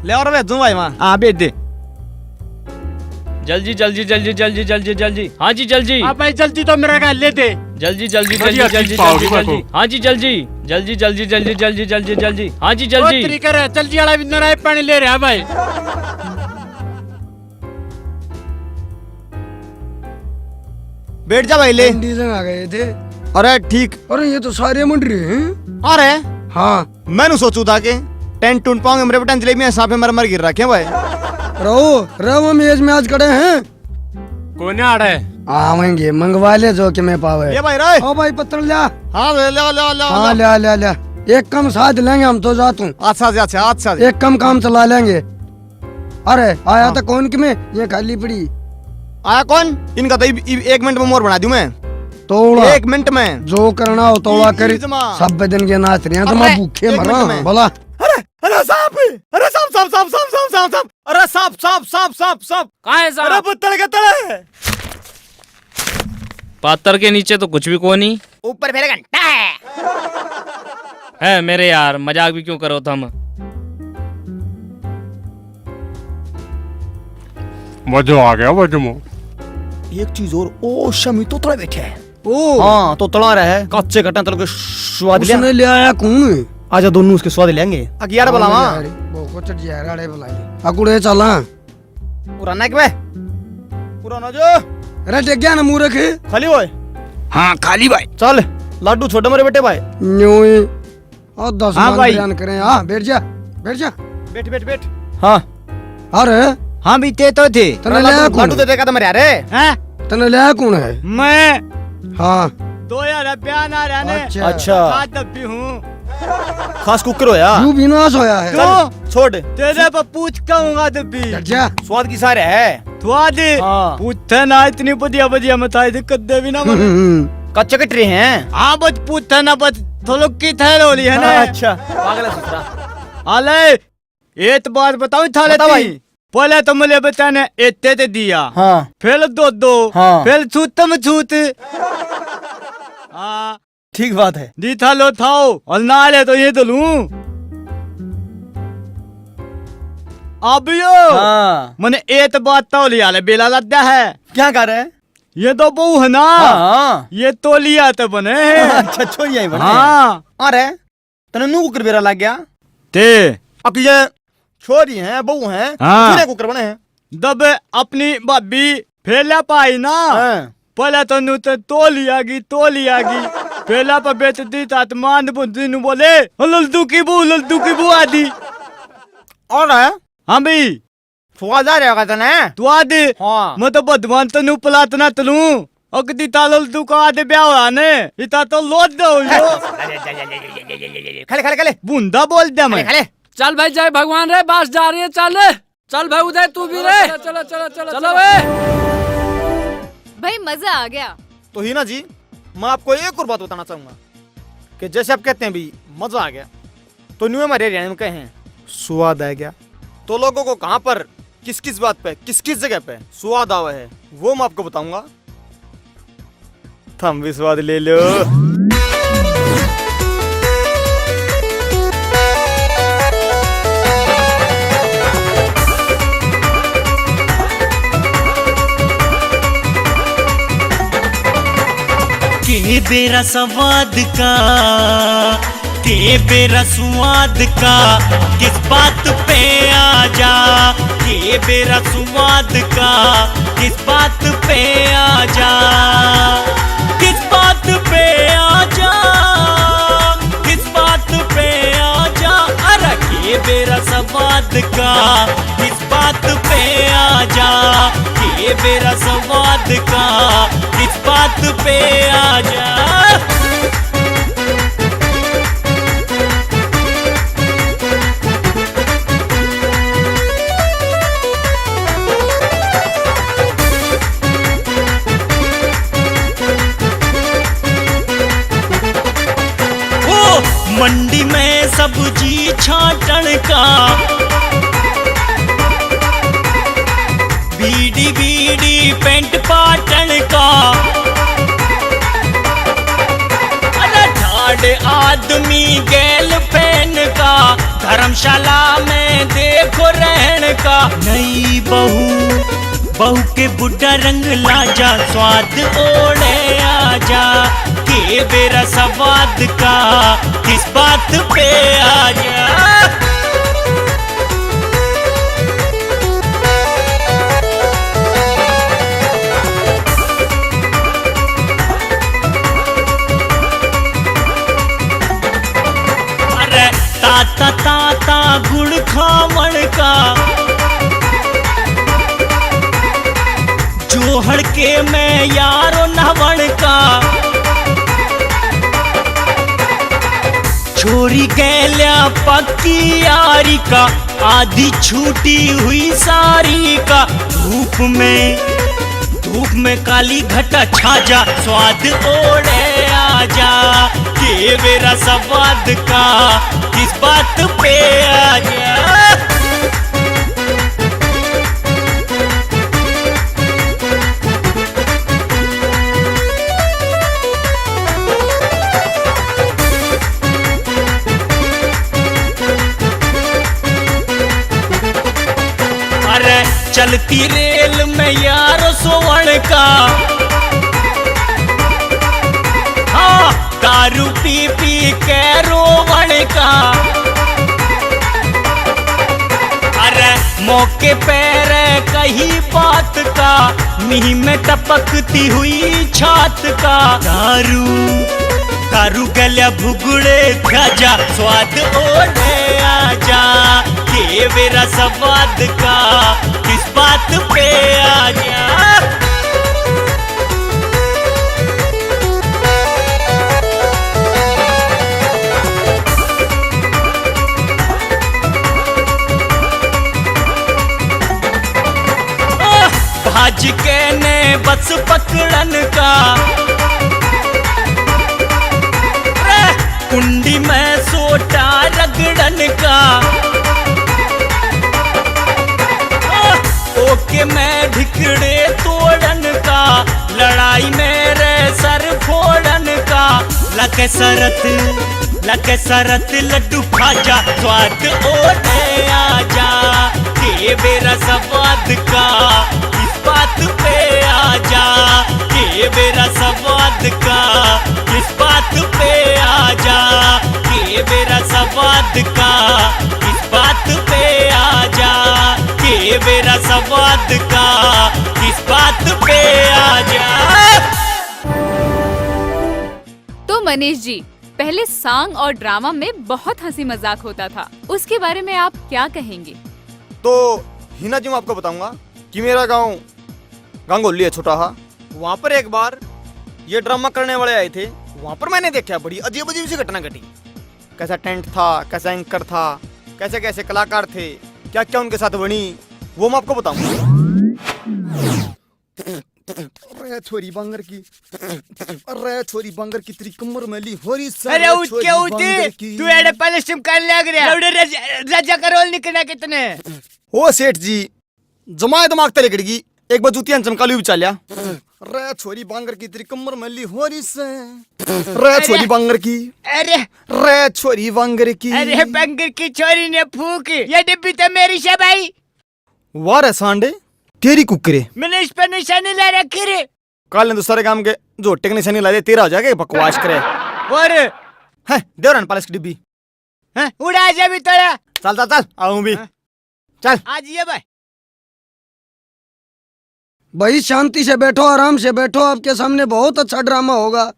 ले और भेजूं भाई माँ। हाँ भेज दे। जल्दी जल्दी जल्दी जल्दी जल्दी जल्दी। हाँ जी जल्दी। आप भाई जल्दी तो मेरा का ले दे। जल्दी जल्दी बढ़िया जल्दी जल्दी चीज पाओगे जल्दी जल्दी। देखो। हाँ जी जल्दी जल्दी जल्दी जल्दी जल्दी जल्दी जल्दी। हाँ जी वो जल्दी। तरीका है जल्दी वाला बिंदु राय पानी ले रहा है भाई। बैठ जा भाई ले। डीजल आ गए थे। अरे ठीक। अरे ये तो सारे मंड रहे हैं। अरे हाँ मैंने सोचू था कि टेंट टूट पाऊंगे मेरे बेटा जलेबियां सांपे मर गिर रखे हैं भाई। रहो मेज में आज खड़े हैं। कौन आ रहा है? आवेंगे मंगवा ले जो कि मैं पावे। ये भाई रे। ओ भाई पत्र लिया। हाँ ले ले ले ले। हाँ ले एक कम साथ लेंगे हम तो जातू। अच्छा जी अच्छा अच्छा जी। एक कम काम चला लेंगे। अरे आया था कौन कि मैं ये खाली पड़ी। आया कौन? इनका तो 1 मिनट में मोर बना दूं मैं। तोड़ा 1 मिनट में जो करना हो तोड़ा कर। जमा। सब दिन के नाच रहे हैं तो अरे, मैं भूखे 1 मरा मिनट में। बोला। अरे सांप। अरे सांप सांप सांप सांप सांप सांप सांप। अरे सांप सांप सांप सांप सांप। कहाँ है अरे साहब? पत्थर के तले। पत्थर के नीचे तो कुछ भी को नहीं ऊपर फिर घंटा है। है मेरे यार। मजाक भी क्यों करो तुम? मजा आ गया वजमो। एक चीज और। ओ शमी तो थोड़ा बैठे है। ओ हाँ तो तड़ा रहा है कच्चे कट्टा तल के स्वाद लिया। उसने ले आया कौन? आजा दोनों उसके स्वाद लेंगे। अगियार बुलावा। वो को चढ़ जाएगा रे बुलाइए। अकुड़े चला। पुराना के पुराना जो। अरे टेक गया ना मूर्ख। खाली होए। हाँ खाली भाई। चल लाडू छोटे मेरे बेटे भाई। न्योई और 10 हाँ भाई। बयान करें। हाँ बैठ जा बैठ जा। बैठ बैठ बैठ। हाँ अरे हाँ बीते तो थे। तने ले आया लाडू कौन? दे देगा तो मेरे यार। हैं? तने ले आया कौन है? मैं हाँ 2000 आ रहा ने। अच्छा अच्छा खाद दबी हूँ। खास कुकर होया। तू विनाश होया है। क्यों? छोड़। तेरे पर पूछ कहूँगा दबी। बैठ जा। स्वाद की सारे है। स्वाद हाँ। पूछते ना इतनी बढ़िया बढ़िया मिठाई दिक्कत दे भी ना मन। कच्चे कटरे हैं। हाँ बस पूछते ना बस थोड़ा की थैल होली है ना। अच्छा पागल है सुथरा। आले एक बात बताऊं थाले बता भाई। पहले तो मुझे बताने इतने ते दिया। हाँ फिर दो हाँ। फिर छूत में छूत। हाँ ठीक बात है। दी था लो थाओ और ना ले तो ये तो लूं। अब यो हाँ मैंने एक बात तो लिया ले बेला लद्दा है। क्या कर रहे हैं? ये तो बहू है ना। हाँ ये तो लिया तो बने हैं। अच्छा छोड़िए ही बने। हाँ अरे तने नू कुकर बेरा लग गया। ते अब ये छोरी हैं बहू हैं। हाँ। फिर कुकर बने हैं। दब अपनी भाभी फैला पाई ना। हाँ। पहले तो नू तो लियागी पहला पर बेच दी तात मान बुद्धि नु बोले लल्दू की बू आदि। और है हाँ भाई स्वाद आ रहेगा तने। तू आदि। हाँ मैं तो बदवान तो नू पलातना तलू अगदी तालल तू का आदे ब्याह आने इता तो लोट दो यो। खाले खाले खाले बूंदा बोल दे मैं। खाले। चल भाई जय भगवान रे बास जा रही है। चल भाई उदय तू भी रे। चलो चलो चलो चलो भाई मजा आ गया। तो ही ना जी मैं आपको एक और बात बताना चाहूंगा कि जैसे आप कहते हैं भी मजा आ गया तो न्यू हमारे हरियाणा में कहे स्वाद आ गया तो लोगों को कहाँ पर किस किस बात पे किस किस जगह पे स्वाद आवा है वो मैं आपको बताऊंगा। थम भी स्वाद ले लो। के बेरा स्वाद का के बेरा स्वाद का किस बात पे आ जा। के बेरा स्वाद का किस बात पे आ जा। किस बात पे आ जा। किस बात पे आ जा। अरे के बेरा स्वाद का किस बात बात पे आजा, ये मेरा संवाद का किस बात पे आजा। मंडी में सब्जी छाटन का, बीड़ी बीड़ी पेंट पाटन का, अरे ठाड़ आदमी गैल फैन का, धर्मशाला में देखो रहन का। नई बहू के बुढ़ा रंग लाजा, स्वाद ओढ़े आजा, के बेरा सवाद का किस बात पे आजा। अरे ताता ताता गुड़ खावण का, जोहड़ के मैं यारो नहवण का, छोरी गैल्या पक्की यारी का, आधी छूटी हुई सारी का। धूप में काली घटा छाजा, स्वाद ओढ़े आजा, के मेरा सवाद का किस बात पे आजा। चलती रेल में यारो सोवण का, हाँ दारू पी पी के रोवण का। अरे मौके पर कही बात का, मीह में टपकती हुई छात का। दारू गल्या भुगड़े खाजा, स्वाद ओढ़े आजा, के मेरा सवाद का किस बात पे आजा। भाज के ने बस पकड़न का, कुंडी में सोटा रगड़न का। ओके मैं ढिकड़े तोड़न का, लड़ाई मेरे सर फोड़न का। लके सरत लड्डू खाजा, स्वाद ओढ़े आजा, के मेरा सवाद का किस बात पे आजा। के मेरा सवाद का किस बात पे आजा, के मेरा सवाद का किस बात पे आजा, के मेरा सवाद का किस बात पे आजा। तो मनीष जी, पहले सॉन्ग और ड्रामा में बहुत हंसी मजाक होता था, उसके बारे में आप क्या कहेंगे? तो हिना जी मैं आपको बताऊंगा कि मेरा गांव गांगोली है छोटा हा, वहाँ पर एक बार ये ड्रामा करने वाले आए थे। वहाँ पर मैंने देखा बड़ी अजीब अजीब सी घटना घटी। कैसा टेंट था, कैसा एंकर था, कैसे कैसे कलाकार थे, क्या क्या उनके साथ बनी, वो मैं आपको बताऊंगा। अरे छोरी बांगर की, अरे छोरी बांगर की तेरी कमर में ली होरी सा। अरे उठ के उठी, तू एड़े पहले सिम कर लग रहा लौड़े राजा का रोल निकलना कितने। ओ सेठ जी, जमाए दिमाग तले गिड़गी, एक बार जूतियां चमकाली भी चालिया। रे छोरी बांगर की तेरी कमर में ली होरी से, रे छोरी बांगर की, अरे रे छोरी बांगर की, अरे बांगर की छोरी ने फूक, ये डिब्बी तो मेरी है भाई। वाह रे सांडे, तेरी कुकरे, मैंने इस पर निशानी ला रखी रे। काल ने तो सारे काम के जोटे के निशानी ला दे, तेरा हो जाएगा बकवास करे। और है देवरान पालस की डिब्बी, हैं उड़ा जा भी तोड़ा। चल चल चल आऊं भी, चल आज ये भाई। भाई शांति से बैठो, आराम से बैठो, आपके सामने बहुत अच्छा ड्रामा होगा।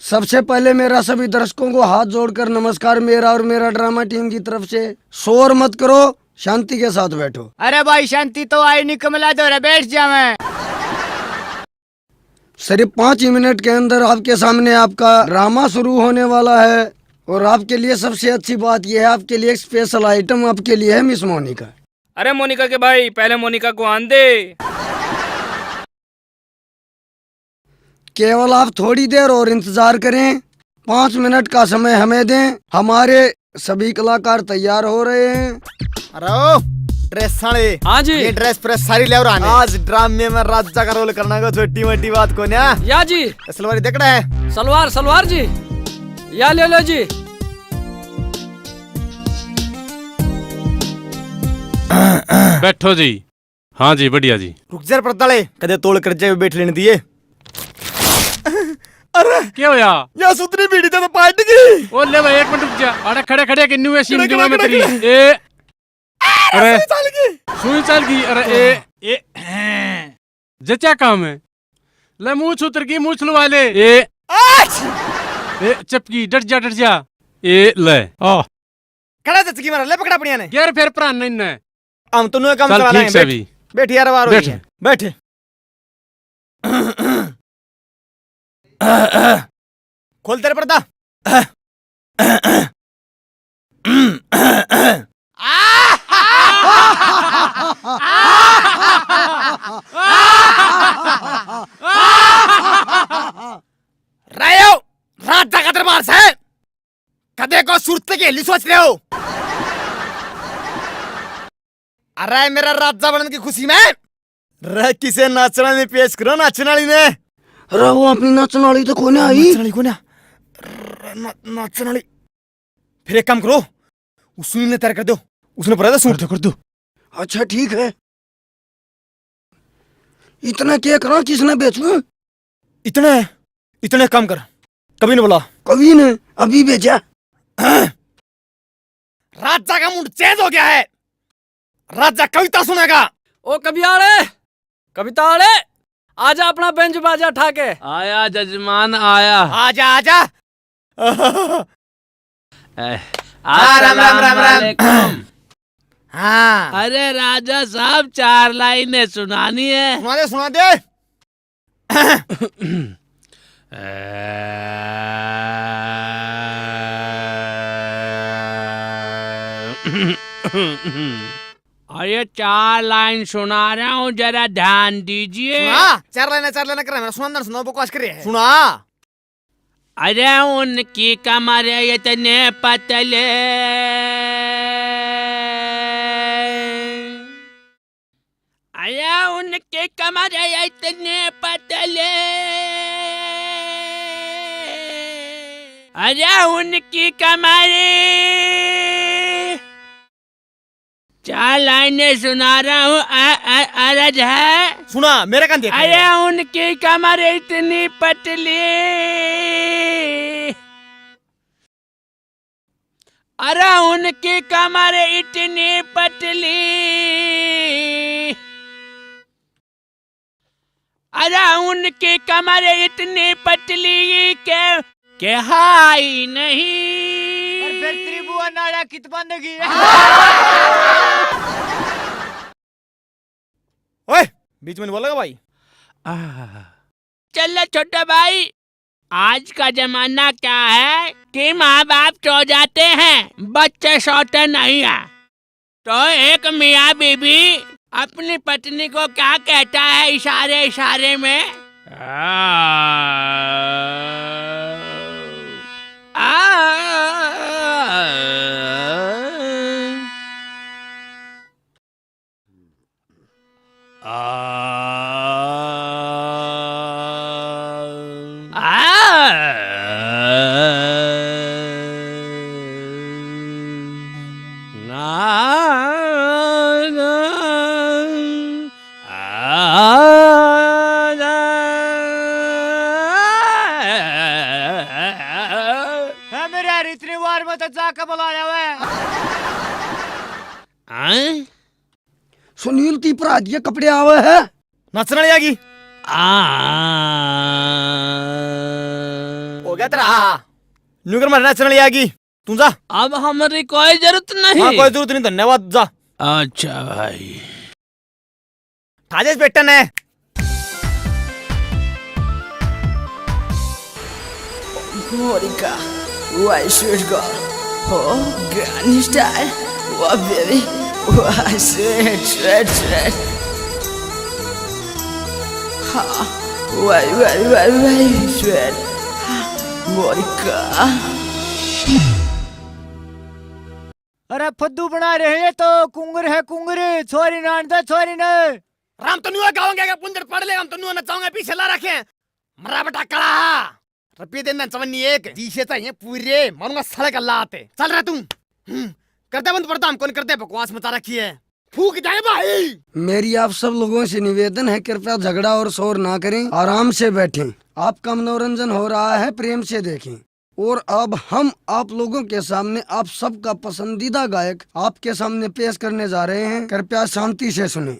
सबसे पहले मेरा सभी दर्शकों को हाथ जोड़कर नमस्कार, मेरा और मेरा ड्रामा टीम की तरफ से। शोर मत करो, शांति के साथ बैठो। अरे भाई शांति तो आई नहीं, कमला दो रे, बैठ जा। मैं सिर्फ 5 मिनट के अंदर आपके सामने आपका ड्रामा शुरू होने वाला है। और आपके लिए सबसे अच्छी बात यह है, आपके लिए एक स्पेशल आइटम आपके लिए है मिस मोनिका। अरे मोनिका के भाई, पहले मोनिका को आन दे। केवल आप थोड़ी देर और इंतजार करें, 5 मिनट का समय हमें दें। हमारे सभी कलाकार तैयार हो रहे हैं। अरे ओ ड्रेस साले, हाँ जी। ये ड्रेस प्रेस सारी ले और आने। आज ड्रामे में राजा का रोल करना को छोटी मोटी बात को ना। या जी। सलवारी देखना है। सलवार जी, या ले लो जी। बैठो जी। हाँ जी, बढ़िया जी। रुक जा परताले, कदे तोड़ कर जाए बैठ लेने दिए। अरे क्या होया? या सुतरी बीड़ी तो पार्टी की। ओ ले भाई, एक मिनट रुक जा। अरे खड़े खड़े किन्नू है सीम दिमा में तेरी। ए अरे सुई चल गई। अरे ए जचा काम है। ले मूछ उतर गई, मूछ लुवा ले। ए चपकी, डट जा। ए ले आ खड़ा चचकी मारा, ले पकड़ा अपनिया ने। यार फिर प्राण नहीं है। हम तो काम चल चलाना ठीक से है। भी बैठ यार, बार बैठ। बैठ। खोल तेरे पर्दा। रायो राजा का दरबार से कदे को सुरत के लिए सोच रहे हो? अरे मेरा राजा बनने की खुशी में रे किसे नाचना में पेश करो, नाचना वाली ने। अरे वो अपनी नाचने वाली तो कोने आई। नाचने वाली कोने? नाचने वाली। फिर एक काम करो, उस सुनील ने तैयार कर दो, उसने बोला था सूट कर दो। अच्छा ठीक है। इतना क्या करा, किसने बेचू? इतने काम कर। कभी ने बोला? कभी ने, अभी बेचा। राजा का मूड चेंज हो गया है। राजा कविता सुनेगा। ओ कविता आड़े, आजा अपना बेंच बाजा ठाके। आया जजमान आया। आजा। राम। हाँ अरे राजा साहब, 4 लाइनें सुनानी है। सुना दे। अरे 4 लाइन सुना रहा हूँ, जरा ध्यान दीजिए। 4 लाइनें कर रहा है। सुना बकवास कर रही है। सुना। अरे उनकी कमर इतने पतले, अरे उनके कमर इतने पतले, अरे उनकी कमर। 4 लाइनें सुना रहा हूँ, अरज है। सुना मेरे कान देख। अरे उनकी कमर इतनी पतली, अरे उनकी कमर इतनी पतली, अरे उनकी कमर इतनी पतली के हाई नहीं। फिर त्रिभुवन नाड़ा कित बंदगी। ओए बीच में बोलेगा भाई। चलो छोटा भाई, आज का जमाना क्या है कि माँ बाप सो जाते हैं, बच्चे सोते नहीं है। तो एक मियाँ बीबी अपनी पत्नी को क्या कहता है इशारे इशारे में? मेरे इतनी बार में तो जाकर बुलाया हुआ है। सुनील ती पर दिए कपड़े आवे है। नाचना नहीं आगी। हो गया तेरा। न्यूकर में नाचना नहीं आगी। तू जा। अब हमारी कोई जरूरत नहीं। हाँ कोई जरूरत नहीं, धन्यवाद। जा अच्छा भाई। राजेश बेटन है। Monica, why should go? Oh, granny style. Oh, baby. Why sweat. Ha. Why sweat? Monica. अरे फद्दू बना रहे हैं तो कुंगर है कुंगर, छोरी नान दे छोरी ने। राम तो नुआ गाओगे क्या पुंदर पड़ ले, हम तो नुआ नचाऊंगे पीछे ला रखे मरा बटा कड़ा रपी देना चवन्नी एक जीशे चाहिए पूरे मारूंगा सड़क अल्लाह आते। चल रहा तुम करते बंद पड़ता, हम कौन करते बकवास मचा रखी है, फूक जाए भाई। मेरी आप सब लोगों से निवेदन है, कृपया झगड़ा और शोर ना करें, आराम से बैठें। आपका मनोरंजन हो रहा है, प्रेम से देखें। और अब हम आप लोगों के सामने आप सबका पसंदीदा गायक आपके सामने पेश करने जा रहे हैं, कृपया शांति से सुनें।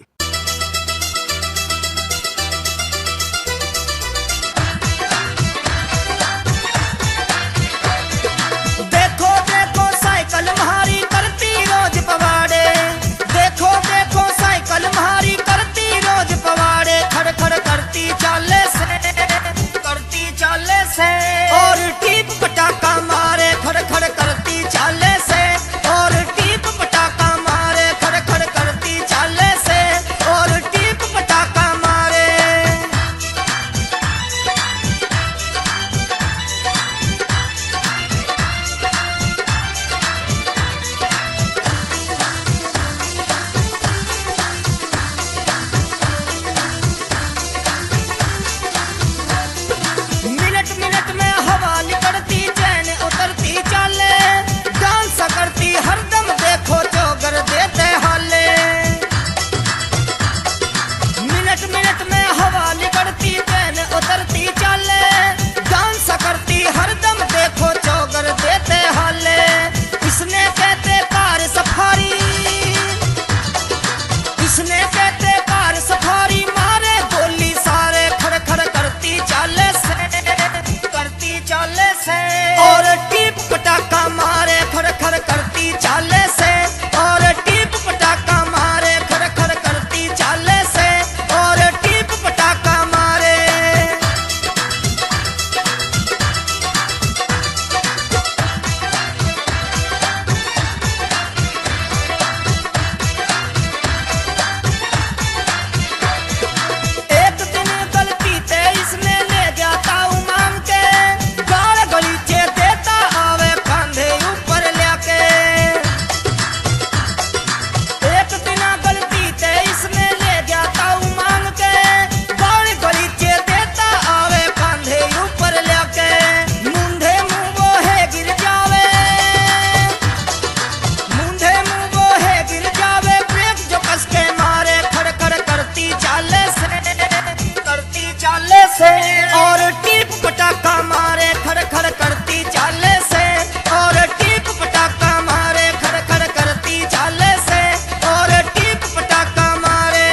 देखो देखो साइकिल म्हारी करती रोज पवाड़े, देखो देखो साइकिल म्हारी करती रोज पवाड़े, खड़ खड़ करती चाले से और टीप पटाखा मारे, खड़ खड़ करती चाले से और टीप पटाखा मारे, खड़ खड़ करती चाले से और टीप पटाखा मारे। मिनट मिनट में हवा निकलती, चैन उतरती चाले, डांस करती हरदम देखो चौगर देते हाले। मिनट मिनट में हवा निकलती, चैन उतरती चाले, डांस करती हरदम देखो चौगर देते हाले। इसने कहते कार सफारी, इसने कहते कार सफारी, मारे गोली सारे, खड़ खड़ करती चाले से और टीप पटाखा मारे, खड़ खड़ करती चाले से और टीप पटाखा मारे, खड़ खड़ करती चाले से और टीप पटाखा मारे। एक दिन गलती ते इसने ले गया ताऊ मांग के, गाल गलीचे देता आवे कांधे ऊपर लेके। एक दिन गलती ते इसने ले गया ताऊ मांग के, गाल गलीचे देता आवे कांधे ऊपर लेके। मुंधे मुंह वो है गिर जावे, मुंधे मुंह वो है गिर जावे, ब्रेक जो कस के मारे, खड़ खड़ करती चाले से और टीप पटाखा मारे, खड़ खड़ करती चाले से और टीप पटाखा मारे, खड़ खड़ करती चाले से और टीप पटाखा मारे।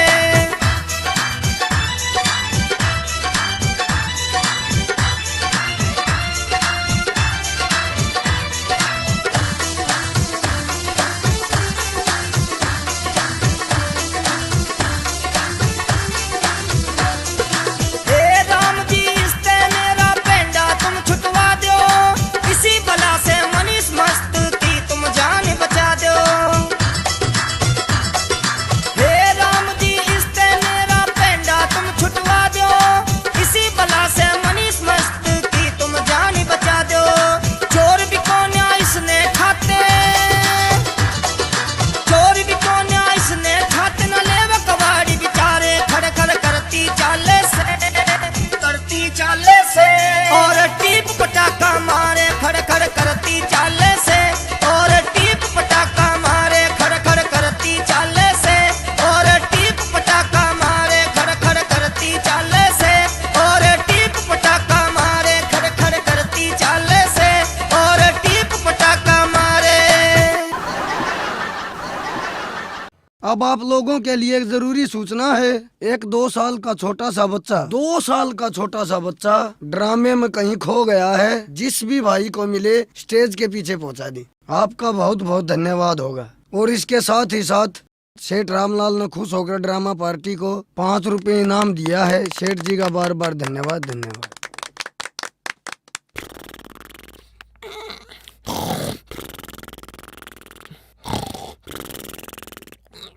हे राम जी इससे मेरा पेंडा तुम छुटवा दो, इसी बला से मनीष मस्त की तुम जान बचा दो। हे राम जी इससे मेरा पेंडा तुम छुटवा दो, इसी बला से मनीष मस्त की तुम जान बचा दो। चोर भी कोन्या इसने खाते, चोर भी कोन्या इसने खाते, न लेवा कबाड़ी बिचारे, खड़ खड़ करती चाले से और टीप पटाखा मारे, खड़ खड़ करती चाले से और टीप पटाखा मारे, खड़ खड़ करती चाले से और टीप पटाखा मारे, खड़ खड़ करती चाले से और टीप पटाखा मारे, खड़ खड़ करती चाले से और टीप पटाखा मारे। अब आप लोगों के लिए एक जरूरी सूचना है। एक 2 साल का छोटा सा बच्चा, 2 साल का छोटा सा बच्चा ड्रामे में कहीं खो गया है। जिस भी भाई को मिले स्टेज के पीछे पहुंचा दी, आपका बहुत बहुत धन्यवाद होगा। और इसके साथ ही साथ सेठ रामलाल ने खुश होकर ड्रामा पार्टी को 5 रुपए इनाम दिया है। सेठ जी का बार बार धन्यवाद धन्यवाद।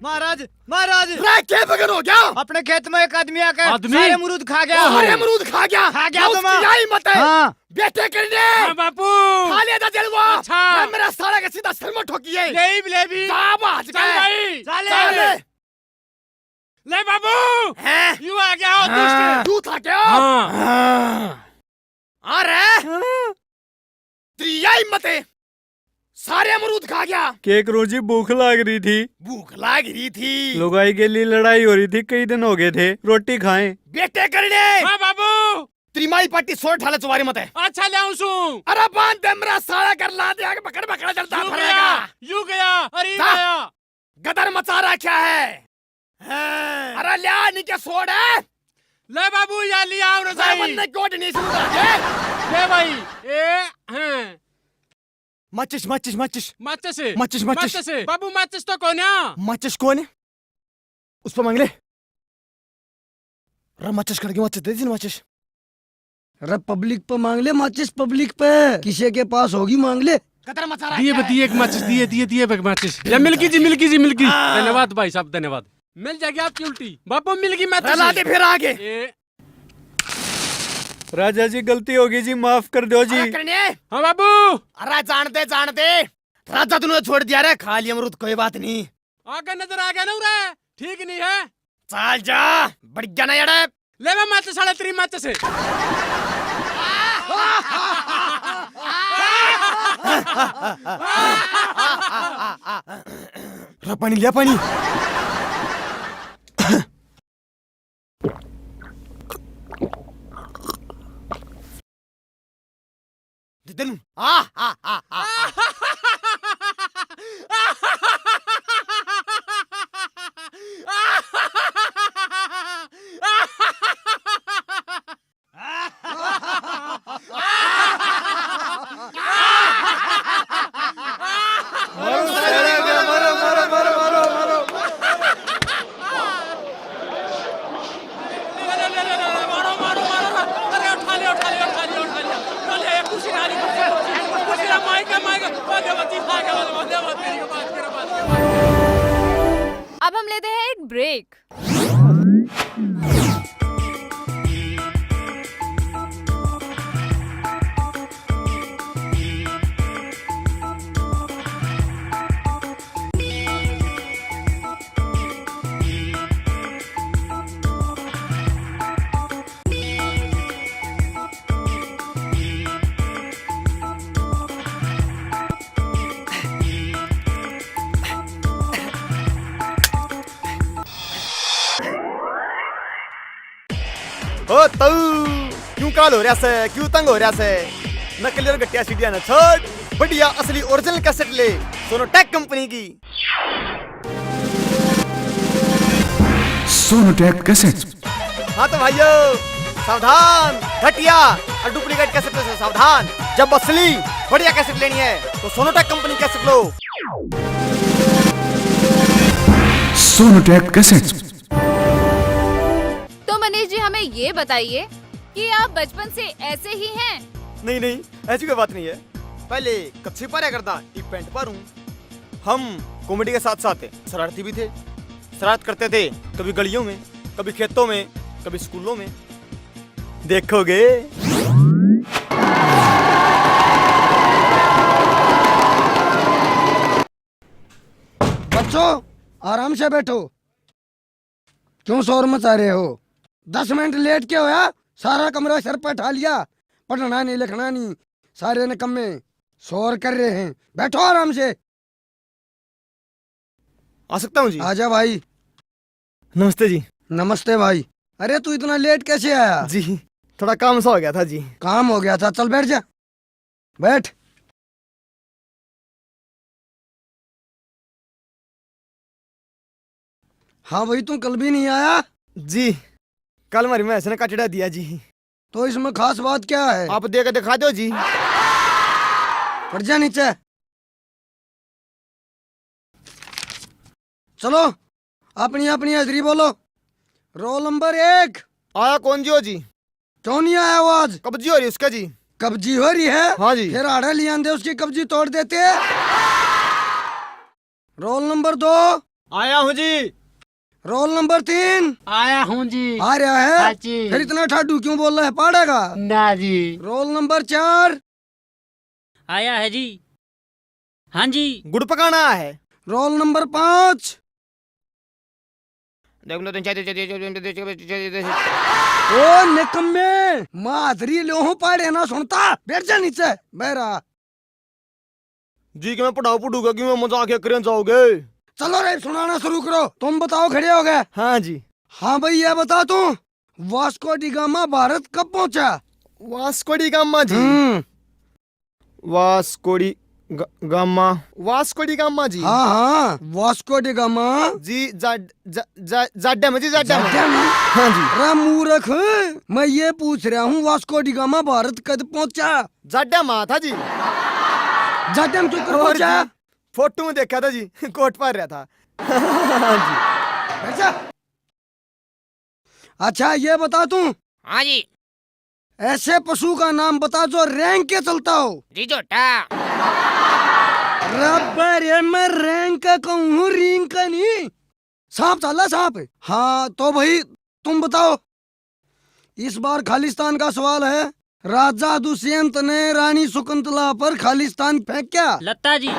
महाराज महाराज क्या बगन हो गया? अपने खेत में एक आदमी आकर आदमी? सारे अमरूद खा गया। सारे अमरूद खा गया तो माँ। उसकी यही मत है। हाँ। बेटे करने हाँ बापू खा लिया था जलवा। अच्छा। मैं मेरा सारा का सीधा सर में ठोकी है। ले भी ले भी शाबाश चल भाई चले ले बाबू हैं? यू आ गया हो दुष्ट। तू था क्या? हाँ अरे तेरी यही मत है। सारे अमरूद खा गया। केक रोजी भूख लग रही थी, भूख लग रही थी। लुगाई के लिए लड़ाई हो रही थी, कई दिन हो गए थे, रोटी खाएं। बेटे करने हाँ बाबू त्रिमाई पट्टी सोट ठाले चुवारी मत है। अच्छा ले आऊं सू अरे बांध दे मेरा सारा कर ला दे आगे पकड़ पकड़ा चलता यू फिरेगा। गया यू गया अरे जा। गया गदर मचा रखा है। हाँ। अरे लिया नीचे सोड़ है। ले बाबू या लिया आओ रजाई मन ने कोट नहीं सुना। ले भाई ए हैं मचिश मचिश मचिश माचिस से मचिश मचिश से बाबू माचिस तो कौन है मचिश कौन है? उस पर मांग ले। अरे मचिश करके मचिश दे दी मचिश। अरे पब्लिक पे मांग ले माचिस, पब्लिक पे किसी के पास होगी मांग ले। गदर मचा रखा दिए है। दिए एक माचिस दिए एक माचिस या मिल्की जी धन्यवाद भाई साहब धन्यवाद। मिल जाएगी आपकी उल्टी बापू मिल गई माचिस ला दे फिर आगे। ए, राजा जी गलती होगी जी, माफ कर दो जी। अरे करने हाँ बाबू अरे जानते राजा तूने छोड़ दिया रे। खा लिया अमरूद कोई बात नहीं। आगे नजर आ गया ना उरे ठीक नहीं है चल जा बढ़िया ना यार। ले मैं माचिस साढ़े 3 माचिस से पानी लिया पानी। अब हम लेते हैं एक ब्रेक। ओ तू क्यों काल हो रहा से? क्यों तंग हो रहा से? नकली और गट्टिया सीढ़ियां न छोड़, बढ़िया असली ओरिजिनल कैसेट ले सोनोटेक कंपनी की। सोनोटेक कैसेट। हाँ तो भाइयों सावधान, घटिया और डुप्लीकेट कैसेट से सावधान। जब असली बढ़िया कैसेट लेनी है तो सोनोटेक कंपनी कैसेट लो। सोनोटेक कैसेट। तो मनीष जी हमें ये बताइए कि आप बचपन से ऐसे ही हैं? नहीं नहीं ऐसी कोई बात नहीं है। पहले कच्ची पाया करता एक पेंट पर हूँ। हम कॉमेडी के साथ साथ शरारती भी थे। शरारत करते थे कभी गलियों में, कभी खेतों में, कभी स्कूलों में। देखोगे बच्चों आराम से बैठो, क्यों शोर मचा रहे हो? 10 मिनट लेट क्या होया? सारा कमरा सर पर ठा लिया, पढ़ना नहीं लिखना नहीं, सारे निकम्मे शोर कर रहे हैं। बैठो आराम से। आ सकता हूँ जी? आजा भाई। नमस्ते जी। नमस्ते भाई। अरे तू इतना लेट कैसे आया? जी थोड़ा काम सा हो गया था जी। काम हो गया था? चल बैठ जा, बैठ। हाँ भाई तू कल भी नहीं आया? जी कल हमारी मैस ने कचड़ा दिया जी। तो इसमें खास बात क्या है? आप दे के दिखा दो जी। पड़ जा नीचे। चलो अपनी अपनी हाजिरी बोलो। Roll number 1। आया कौन जी हो जी? क्यों नहीं आया वो आज? कब्जी हो रही उसका जी। कब्जी हो रही है? हाँ जी। फिर आड़े ले आंदे, उसकी कब्जी तोड़ देते। Roll number 2। आया हूँ जी। Roll number 3। आया हूँ जी। आ रहा है? हाँ जी। फिर इतना ठाडू क्यों बोल रहा है, पाड़ेगा? ना जी। Roll number 4। आया है जी। हाँ जी। गुड़ पकाना है। Roll number 5। ओ निकम्मे, माधरी लो हूँ पाड़े ना सुनता, बैठ जा नीचे बैरा। जी कि मैं पढ़ाऊ पढ़ूंगा कि मैं मजाक करने जाओगे? चलो रे सुनाना शुरू करो। तुम बताओ, खड़े हो गए? हाँ जी। हाँ भाई ये बता तू, वास्को डी गामा भारत कब पहुंचा? Vasco da Gama ji. Vasco da Gama. Vasco da Gama ji. हाँ हाँ वास्को डी गामा जी। जाड्डा में जी, जाड्डा में। जाड्डा में? हाँ जी। रा मूर्ख, मैं ये पूछ रहा हूँ वास्को डी गामा भारत कब पहुंचा? जाड्डा में था जी। जाड्डा में क्यों और पहुंचा? जी, फोटो में देखा था जी, कोट पहन रहा था। हाँ जी। अच्छा अच्छा ये बता तू, हाँ जी। ऐसे पशु का नाम बता जो रैंक के चलता हो। जी जोटा। रबर मैं रैंक का कहूँ, रिंग का नहीं। सांप चला सांप। हाँ तो भाई तुम बताओ, इस बार खालिस्तान का सवाल है। राजा दुष्यंत ने रानी शकुंतला पर खालिस्तान फेंका। लता जी।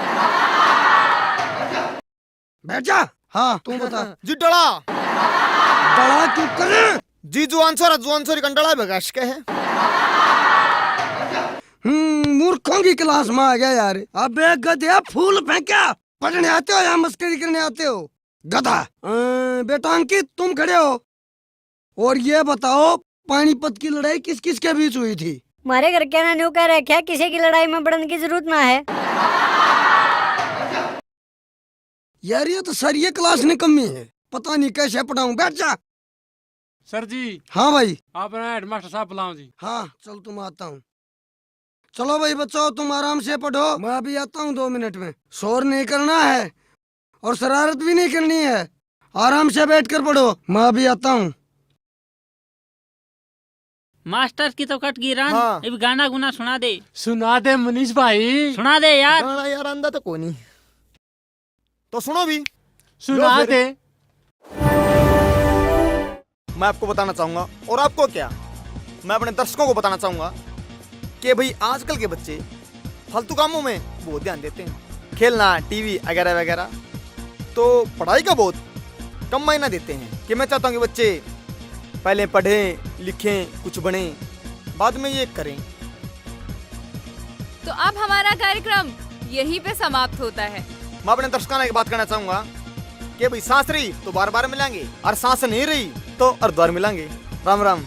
बैठ जा। हाँ तुम बता। जी डड़ा। बड़ा क्यों करे? जी जुआन सोरी कंडला बगाश के है। मूर्खों की क्लास में आ गया यार। अबे गधे, फूल फेंका। पढ़ने आते हो या मस्करी करने आते हो गधा? बेटा अंकित तुम खड़े हो और ये बताओ, पानीपत की लड़ाई किस किस के बीच हुई थी? हमारे घर के न्यू कह रखे किसी की लड़ाई में बढ़ने की जरूरत ना है। यार ये तो सर ये क्लास निकम्मी है, पता नहीं कैसे पढ़ाऊं। बैठ जा। सर जी। हाँ भाई। आप ना हेडमास्टर साहब बुलाओ जी। हाँ चल तुम आता हूँ। चलो भाई बच्चों तुम आराम से पढ़ो, मैं अभी आता हूँ 2 मिनट में। शोर नहीं करना है और शरारत भी नहीं करनी है, आराम से बैठ कर पढ़ो, मैं अभी आता हूँ। मास्टर की तो कट गिरा। हाँ। अब गाना गुना सुना दे। सुना दे मनीष भाई। सुना दे यार। गाना यार अंदा तो कोई नहीं, तो सुनो भी। सुना लो दे। मैं आपको बताना चाहूंगा, और आपको क्या, मैं अपने दर्शकों को बताना चाहूंगा कि भाई आजकल के बच्चे फालतू कामों में बहुत ध्यान देते हैं, खेलना, टीवी वगैरह वगैरह, तो पढ़ाई का बहुत कम मायना देते हैं। कि मैं चाहता हूँ कि बच्चे पहले पढ़ें, लिखें, कुछ बने, बाद में ये करें। तो अब हमारा कार्यक्रम यहीं पे समाप्त होता है। मैं अपने दर्शकों ने एक बात कहना चाहूंगा कि भाई सांस रही तो बार बार मिलेंगे, और सांस नहीं रही तो अर्धवार मिलेंगे। राम राम।